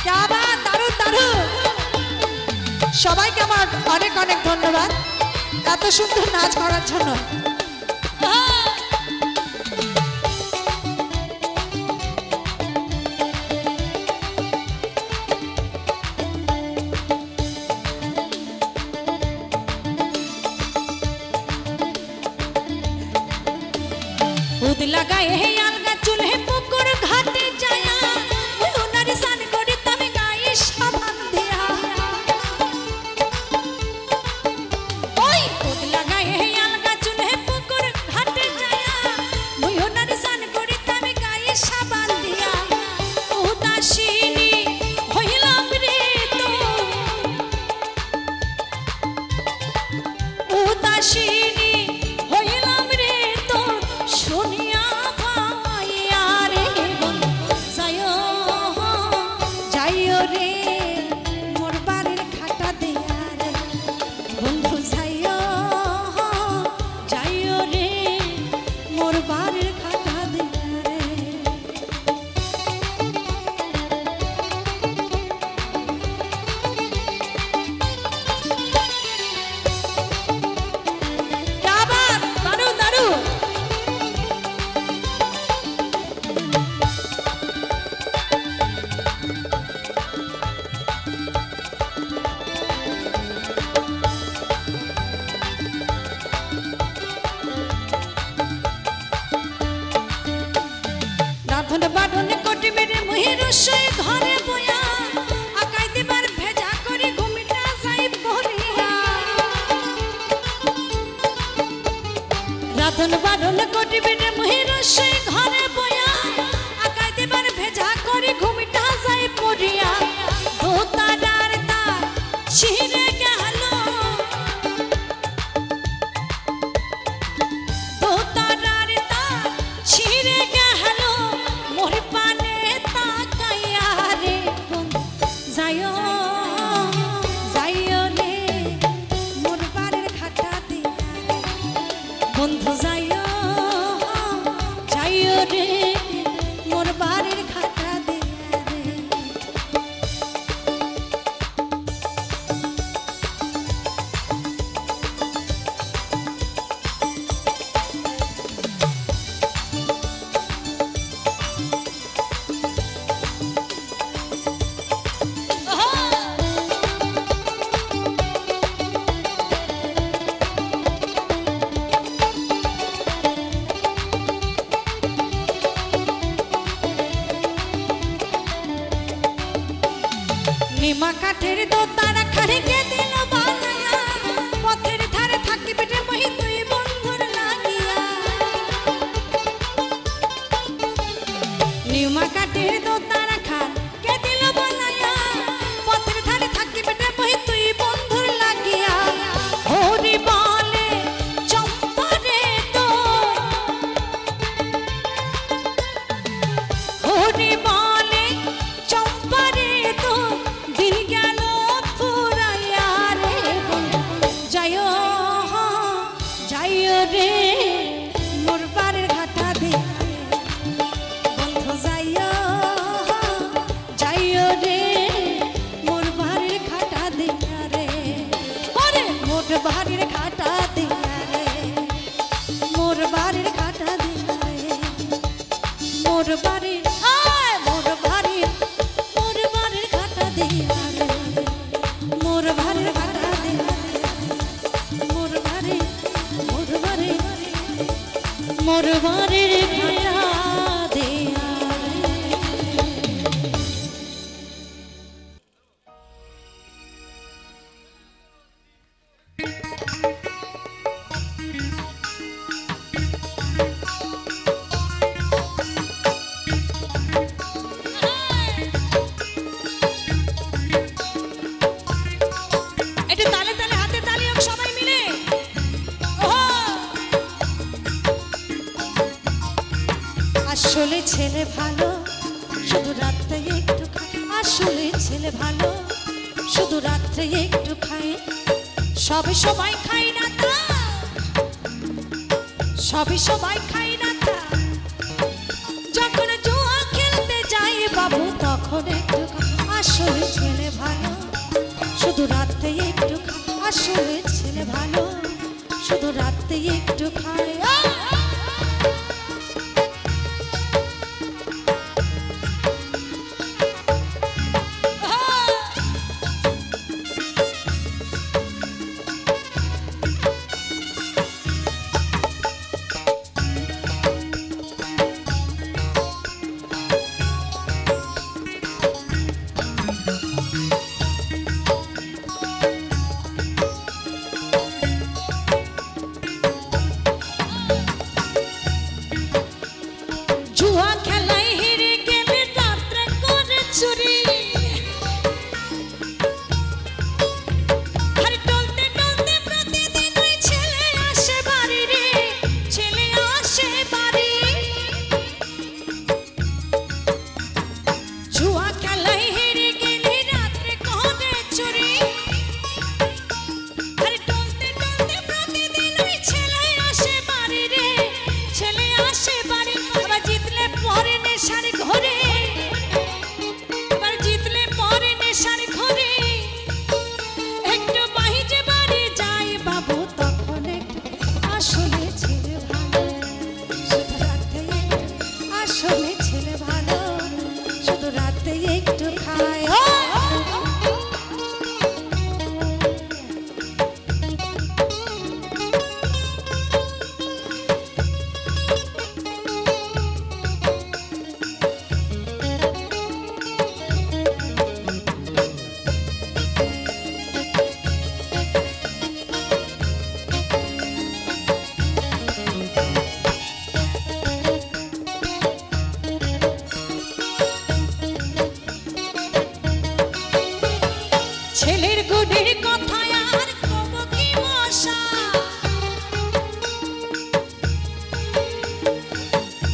क्या बात, দারুণ দারুণ। সবাইকে আমার অনেক অনেক ধন্যবাদ এত সুন্দর নাচ করার জন্য।
उद लगाए है अलगा चूल्हे पुकुर घाटे जाया ओई उनारी सान करी तमे गाए सामान दिया ओई उद लगाए है अलगा चूल्हे पुकुर घाटे जाया ओई उनारी सान करी तमे गाए सामान दिया उदासीनी হইলাম রে তো উদাসীনী হইলাম রে তো শুনিয়া ভাইয়া রে বন্ধু যাইও যাইও রে মোর বাড়ির খাটা দিয়া রে বন্ধু যাইও যাইও রে মোর বাড়ির খাটা দিয়া রে
क्या बात, দারুণ দারুণ।
রাধন বাঁধনে কোটি মেরে মুহি রসই ঘরে বয়া আকাই দিবার ভেজা করে ঘুমিটা যাই পড়িয়া রাধন বাঁধনে কোটি মেরে মুহি রসই ঘরে বয়া আকাই দিবার ভেজা করে ঘুমিটা যাই পড়িয়া দোতারার তার ছিঁড়ে গেল দোতারার তার ছিঁড়ে গেল মোর পানে তাকাইয়া রে বন্ধু যাইও যাইও রে মোর বাড়ির খাটা দিয়া রে বন্ধু যাইও যাইও রে মোর বাড়ির খাটা দিয়া রে নিমা কাঠের দোতারা খাড়িকে দিল বানায়া পথের ধারে থাকি পেটে মহি তুই বন্ধুর লাগিয়া নিমা কাঠের দোতারা খাড়িকে দিল বানায়া পথের ধারে থাকি পেটে মহি তুই বন্ধুর লাগিয়া হরি বলে চম্পারে তো হরি বলে চম্পারে তো দিন গেল ফুরাইয়া রে বন্ধু যাইও যাইও রে মোর বাড়ির ঘাটা দিয়া রে বন্ধু যাইও যাইও রে মোর বাড়ির ঘাটা দিয়া রে ওরে মোর বাড়ির ঘাটা দিয়া রে মোর বাড়ির ঘাটা দিয়া রে মোর বাড়ির আয় মোর ভালো শুধু রাত্রে একটু খায় আসলে ছেলে ভালো শুধু রাত্রে একটু খায় সবে সবাই খাই না তা সবে সবাই খাই না তা যখন জুয়া খেলতে যাই বাবু তখন একটু খায় আসলে ছেলে ভালো শুধু রাত্রে একটু খায় আসলে ছেলে ভালো শুধু রাত্রে একটু খায় জুয়া খেলায় হেরে গেলে রাত্রে করে চুরি আর টলতে টলতে প্রতিদিন ওই ছেলে আসে বাড়ি রে ছেলে আসে বাড়ি জুয়া খেলায় হেরে গেলে রাত্রে করে চুরি আর টলতে টলতে প্রতিদিন ওই ছেলে আসে বাড়ি রে ছেলে আসে বাড়ি আবার জিতলে পরে নেশার ঘরে আবার জিতলে পরে নেশার ঘরে একটু বাহিরে বাড়ি যায় বাবু তখন একটু আসলে ছেলে ভালো শুধু রাতে আসলে ছেলে ভালো শুধু রাতে একটু খায় ছেলের গুণের কথা আর কব কি মশা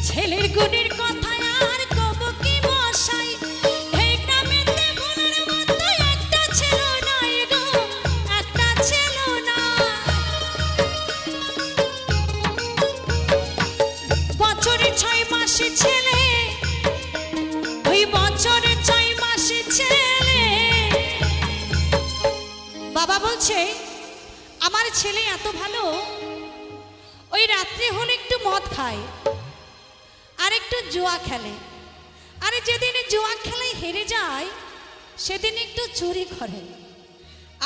ছেলের গুণের কথা আর কব কি মশাই এই গ্রামেতে ভোলার মতো একটা ছিল না গো একটা ছিল না বছরে 6 মাসে ছেলে ওই বছরে 6 মাসে ছেলে বাবা বলছে আমার ছেলে এত ভালো ওই রাত্রে হলে একটু মদ খায় আর একটু জুয়া খেলে আর যেদিন জুয়া খেলায় হেরে যায় সেদিন একটু চুরি করে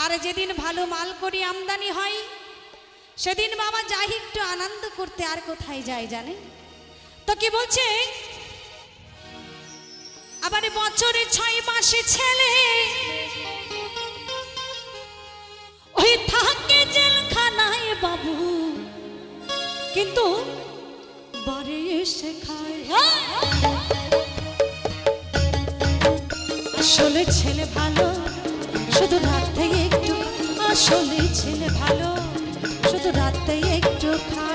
আর যেদিন ভালো মাল করি আমদানি হয় সেদিন বাবা যাই একটু আনন্দ করতে আর কোথায় যায় জানেন তো কি বলছে আবার বছরে 6 মাসে ছেলে ওই থাকে জেলখানায় বাবু কিন্তু বারে এসে খায় আসলে ছেলে ভালো শুধু রাতে একটু আসলে ছেলে ভালো শুধু রাতে একটু খায়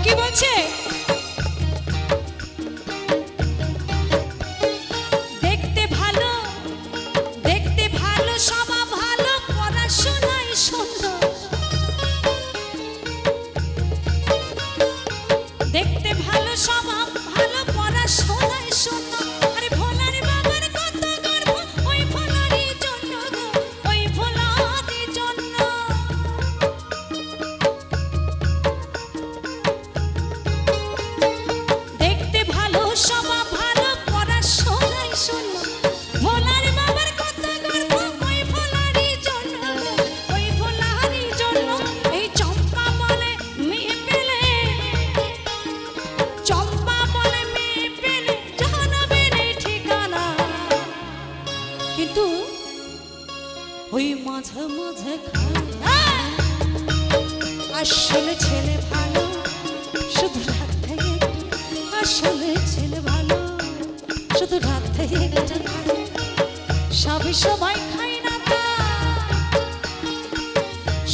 কি বলছে ওই মাঝে মাঝে খাই।
আসলে ছেলে ভালো শুধু রাত থেকে আসলে ছেলে ভালো শুধু রাত থেকে একটু খায়। সবে সবাই খাই না তা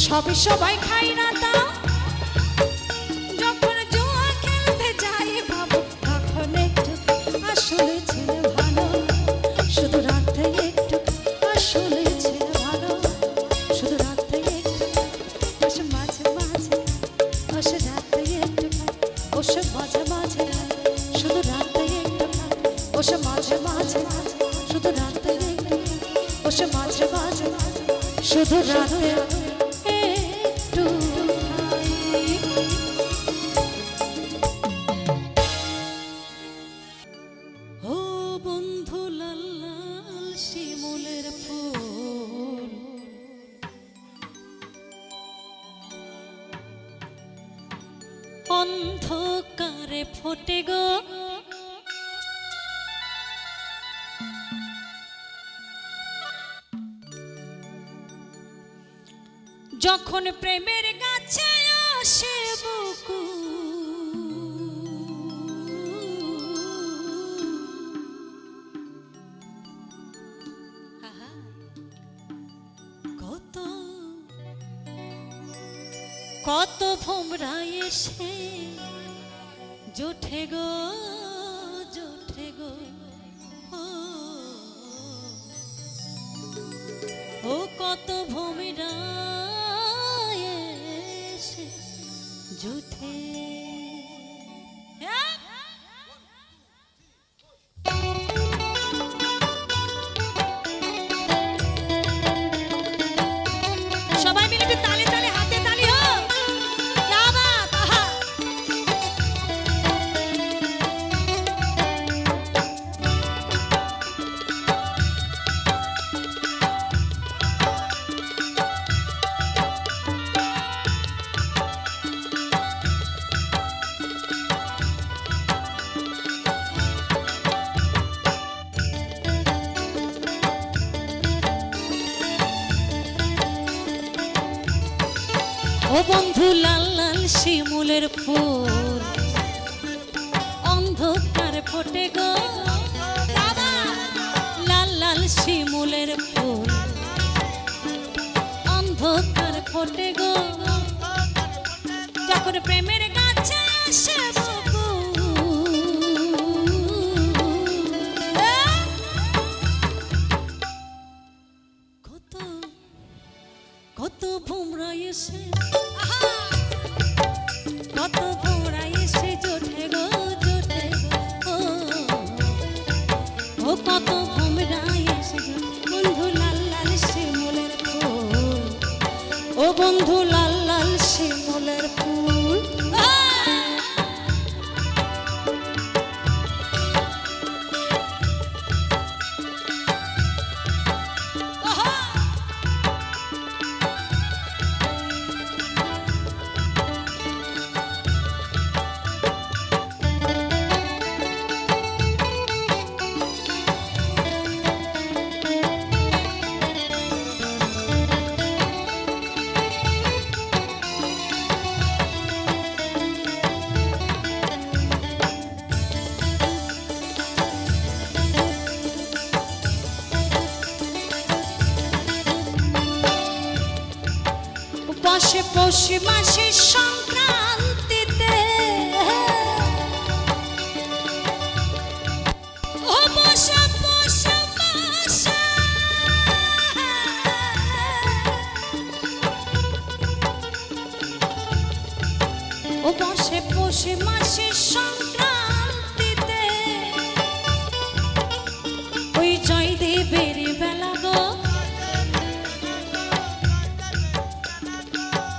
সবে সবাই খাই না তা যখন জুয়া খেলতে যাই বাবু তখন একটু আসলে ছেলে ভালো শুধু রাত থেকে একটু আসলে ছেলে ভালো শুধু রাত থেকে একটু ওসব মাঝে মাঝে ওসব রাত থেকে একটু ওসব মাঝে মাঝে শুধু রাত থেকে একটু ওসব মাঝে মাঝে শুধু রাত থেকে একটু ওসব মাঝে মাঝে শুধু রাতে একটু
ও বন্ধু লাল লাল শিমুলের ফুল অন্ধকারে ফোটে গো যখন প্রেমের গাছে আসে কত কত ভোমরা এসে জোঠে গো ও কত ভোমরা এসে জোঠে
সবাই মিলে একটু তালে তালে হাতে তালি হোক क्या बात आहा
ও বন্ধু লাল লাল শিমুলের ফুল অন্ধকার ফোটে গো লাল লাল শিমুলের ফুল অন্ধকার ফোটে গো যখন প্রেমের গাছে আসে কত কত ভোমরা এসে কত ভোমরা এসে জোঠে গো ও কত ভোমরা এসে বন্ধু লাল লাল শিমুলের ফুল ও বন্ধু লাল লাল শিমুলের ফুল বসে পৌষ মাসে সংক্রান্তিতে ও বসে পৌষ মাসে ও বসে পৌষ মাসে সংক্রান্তিতে ওই জয়দেবের বেলা গো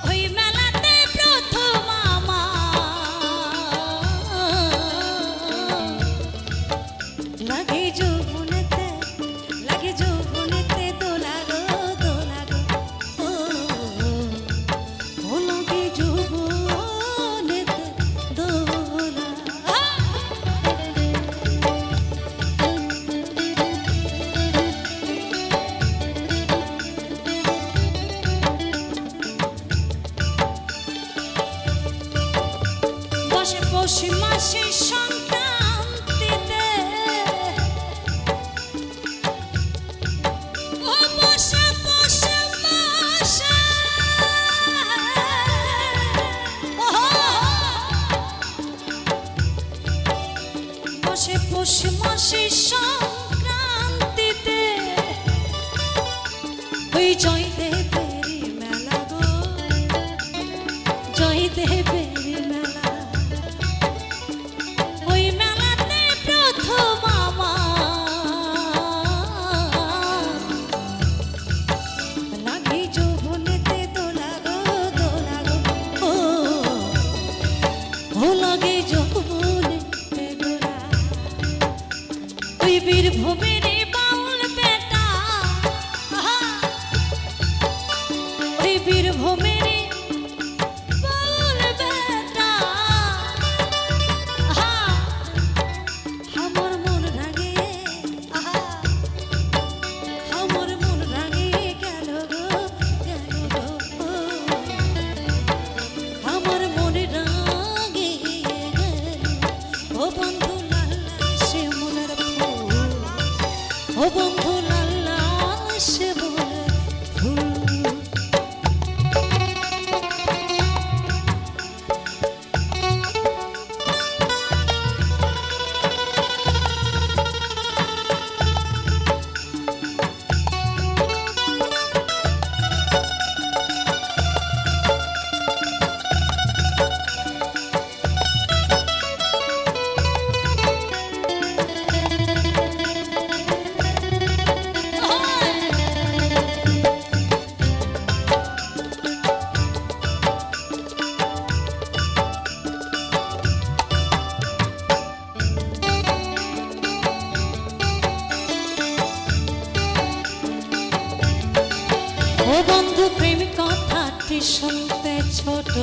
ওই মেলাতে প্রথম মাসের সংক্রান্তিতে ও বসে বসে বসে বসে বসে মাসের সংক্রান্তিতে ওই জয়দেবের মেলা গো জয়দেবের মেলা ওই মেলাতে প্রথম আমার লাগে যৌবনেতে দোলা গো ও লাগে যৌবনেতে দোলা ওই বীরভূমের বাউল বেটা ওই বীরভূমের বাউল বেটা আমার মন রাগে আমার মন রাগে গেল গো আমার মন রাগে গেল ও বন্ধু লাল সে মনের ফুল ও বন্ধু লাল সে মনের ফুল ও বন্ধু প্রেম কথাটি শুনতে ছোট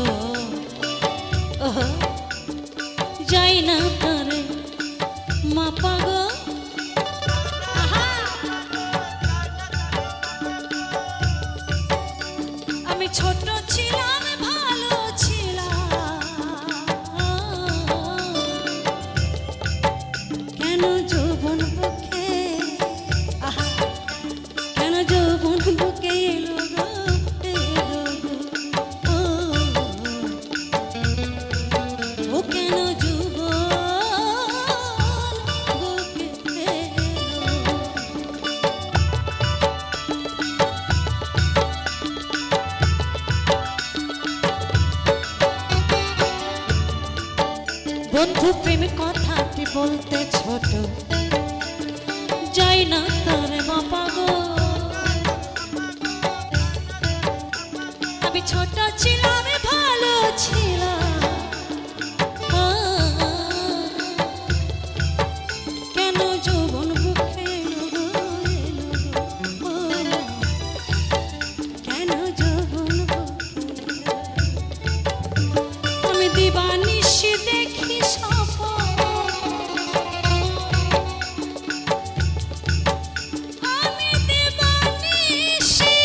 যাই না তারে মাপা গো আমি ছোট ছিলাম ভালো ছিলাম কেন যৌবন বুকে কেন যৌবন বুকে এলো গো ও কেন যৌবন বুকে এলো বন্ধু প্রেম কথাটি বলতে ছোট যাই না তার বাবা গো আমি ছোট ছিলাম ভালো ছিলাম কেন যৌবন বুকে এলো গো, কেন যৌবন বুকে এলো? আমি দিবানিশি দেখি স্বপ্ন আমি দিবানিশি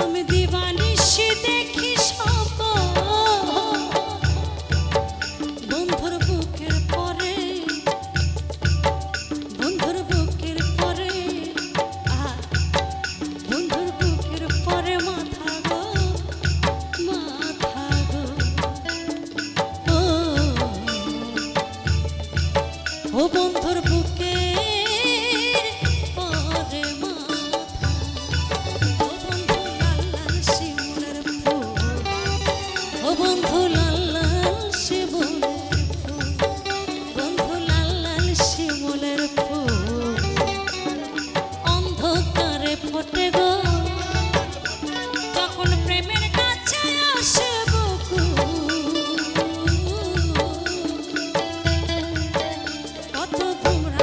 আমি দিবানিশি দেখি স্বপ্ন বন্ধুর বুকের পরে বন্ধুর বুকের পরে বন্ধুর বুকের পরে মাথা গো ও বন্ধুর বুকের পরে মাথা ও বন্ধু লাল লাল শিমুলের ফুল ও বন্ধু লাল লাল শিমুলের ফুল বন্ধু লাল লাল শিমুলের ফুল অন্ধকারে ফোটে গো যখন প্রেমের কাছে আসে বকুল কত তোমরা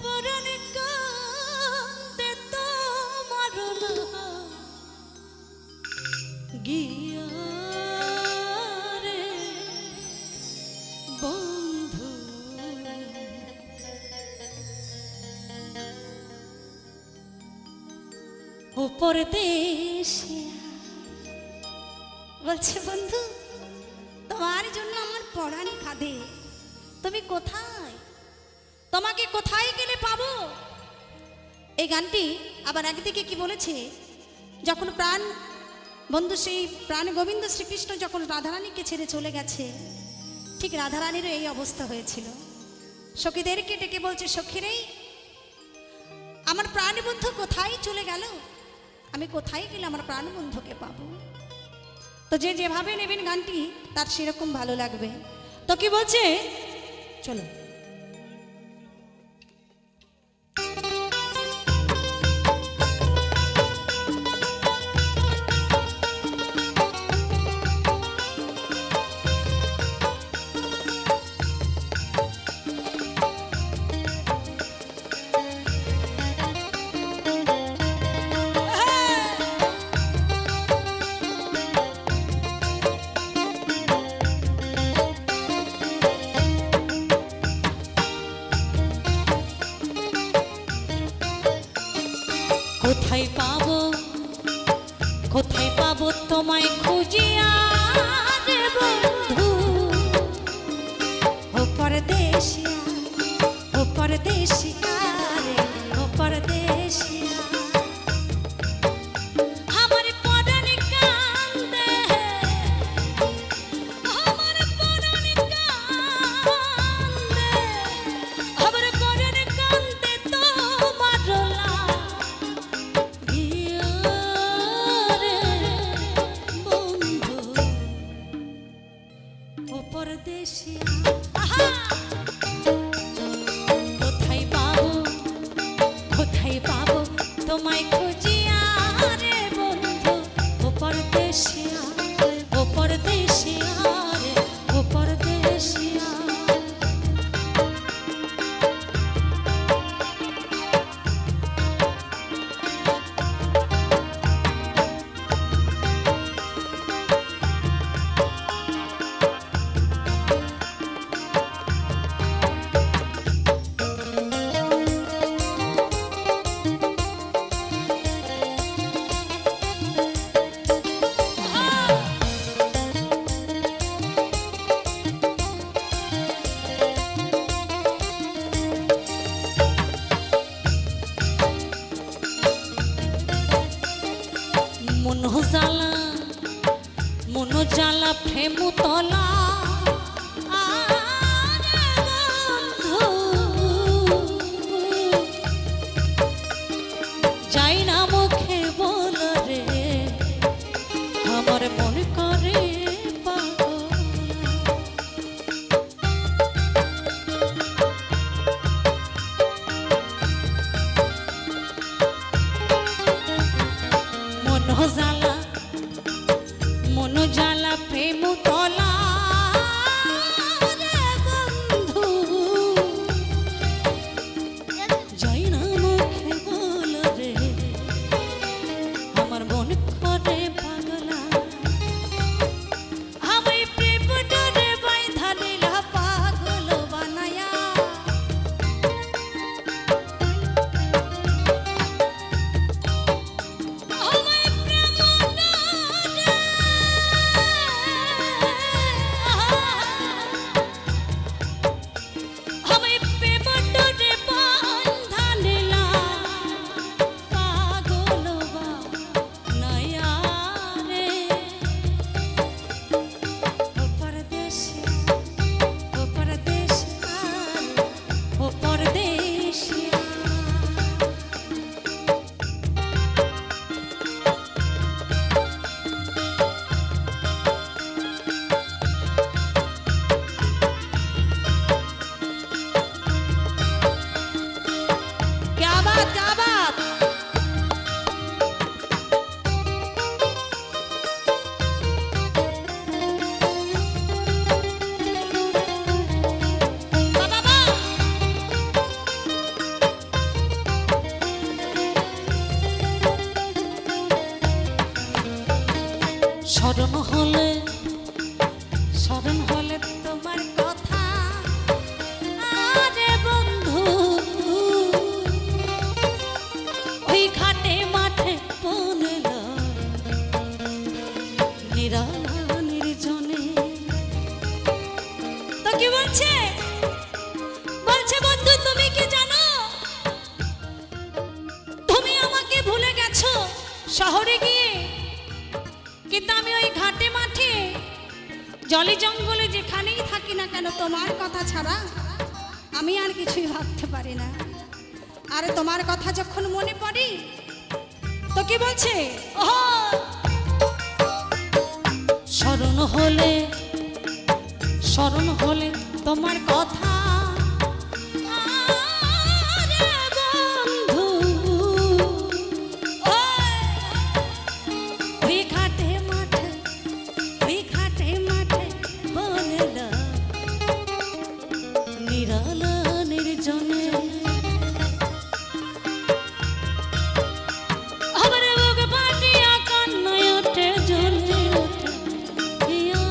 পরাণ কান্দে তোমার না গিয়া রে বন্ধু। ও পরদেশিয়া
বলছে বন্ধু, তোমার জন্য আমার পরাণ কাঁদে। তুমি কোথায়? তোমাকে কোথায় গেলে পাবো? এই গানটি আবার একদিকে কি বলেছে, যখন প্রাণ বন্ধু সেই প্রাণ গোবিন্দ শ্রীকৃষ্ণ যখন রাধারানীকে ছেড়ে চলে গেছে, ঠিক রাধারানীরও এই অবস্থা হয়েছিল। সখীদেরকে ডেকে বলছে, সখীরেই আমার প্রাণবন্ধু কোথায় চলে গেল? আমি কোথায় গেলে আমার প্রাণবন্ধুকে পাবো? তো যে যেভাবে নেবেন গানটি তার সেরকম ভালো লাগবে। তো কি বলছে, চলো।
কোথায় পাবো, কোথায় পাবো তোমায় খুঁজিয়া রে বন্ধু।
ও পরদেশিয়া, ও পরদেশিয়া রে, ও পরদেশিয়া।
আমার পরাণ কান্দে, আমার পরাণ কান্দে, আমার পরাণ কান্দে তোমার না গিয়া রে বন্ধু।
ও পরদেশিয়া,
আহা! কোথায় পাবো, কোথায় পাবো তোমায় খুঁজিয়া রে বন্ধু। ও পরদেশিয়া, ও পরদেশিয়া রে, ও পরদেশিয়া। মনে তোমার কথা আরে বন্ধু ওই ঘাটে মাঠে বনলা নিরালা নির্জনে তো কি বলছে বলছে বন্ধু তুমি কি জানো তুমি আমাকে ভুলে গেছো শহরে গিয়ে কিন্তু আমি ওই ঘাটে মাঠে জলে জঙ্গলে যেখানেই থাকি না কেন তোমার কথা ছাড়া আমি আর কিছুই ভাবতে পারি না আরে তোমার কথা যখন মনে পড়ে তো কি বলছে ওহ স্মরণ হলে তোমার কথা আরে বন্ধু ওই ঘাটে মাঠে বনলা নিরালা নির্জনে আমার বুক ফাটিয়া কান্নায় ওঠে জ্বলে ওঠে হিয়া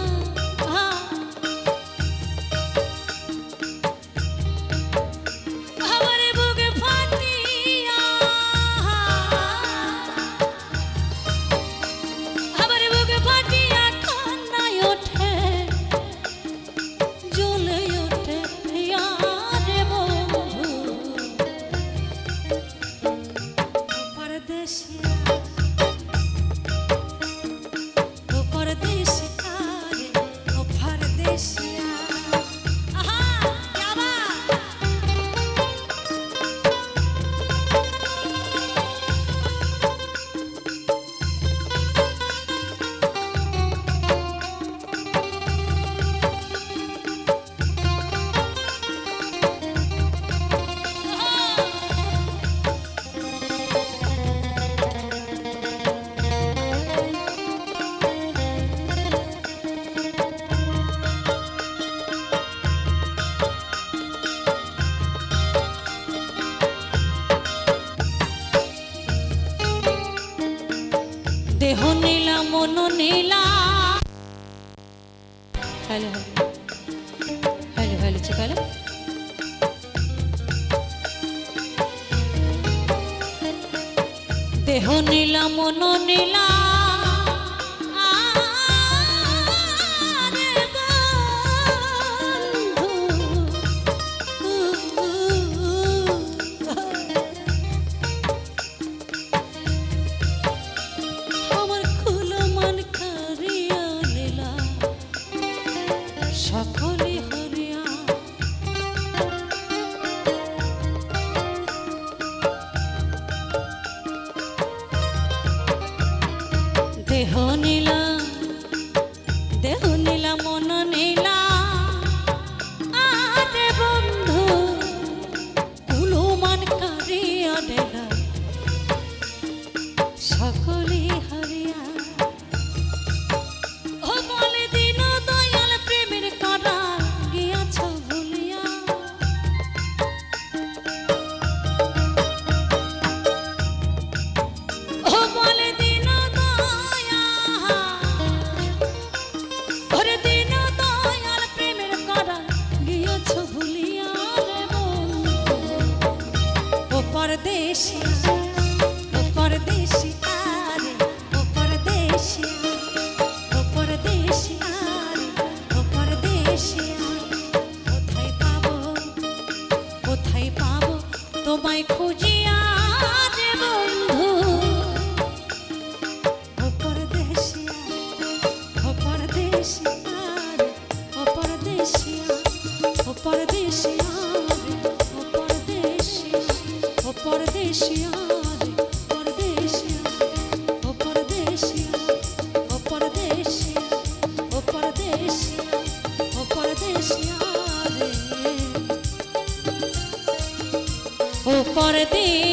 আমার বুক ফাটিয়া আমার বুক ফাটিয়া কান্নায় ওঠে জ্বলে ওঠে হিয়া রে বন্ধু পরদেশিয়া ও পরদেশিয়া রে ও পরদেশিয়া আহা क्या बात দেহ নীলা মন নীলা হ্যালো হ্যালো হ্যালো হ্যালো দেহ নীলা মন নীলা আরে বন্ধু আমার খুলো মন করিয়া নীলা সকলে হরিয়া দেহ নীলা মন নীলা আরে বন্ধু কুলো মান করিয়া নীলা সকলে হরিয়া ও বলে দিন দয়াল প্রেমের করা গিয়াছ ভুলিয়া ও বলে দিন দয়া ওরে দিন দয়াল প্রেমের করা গিয়াছ ভুলিয়া রে বন্ধু ও পরদেশিয়া ও পরদেশিয়া রে ও পরদেশিয়া ও পরদেশিয়া রে ও পরদেশিয়া কোথায় পাবো তোমায় খুঁজিয়া রে বন্ধু ও পরদেশিয়া ও পরদেশিয়া রে ও পরদেশিয়া ও পরদেশিয়া রে ও পরদেশিয়া ও পরদেশিয়া রে পরদেশিয়া ও পরদেশিয়া ও পরদেশিয়া ও পরদেশিয়া ও পরদেশিয়া রে ও পরদেশিয়া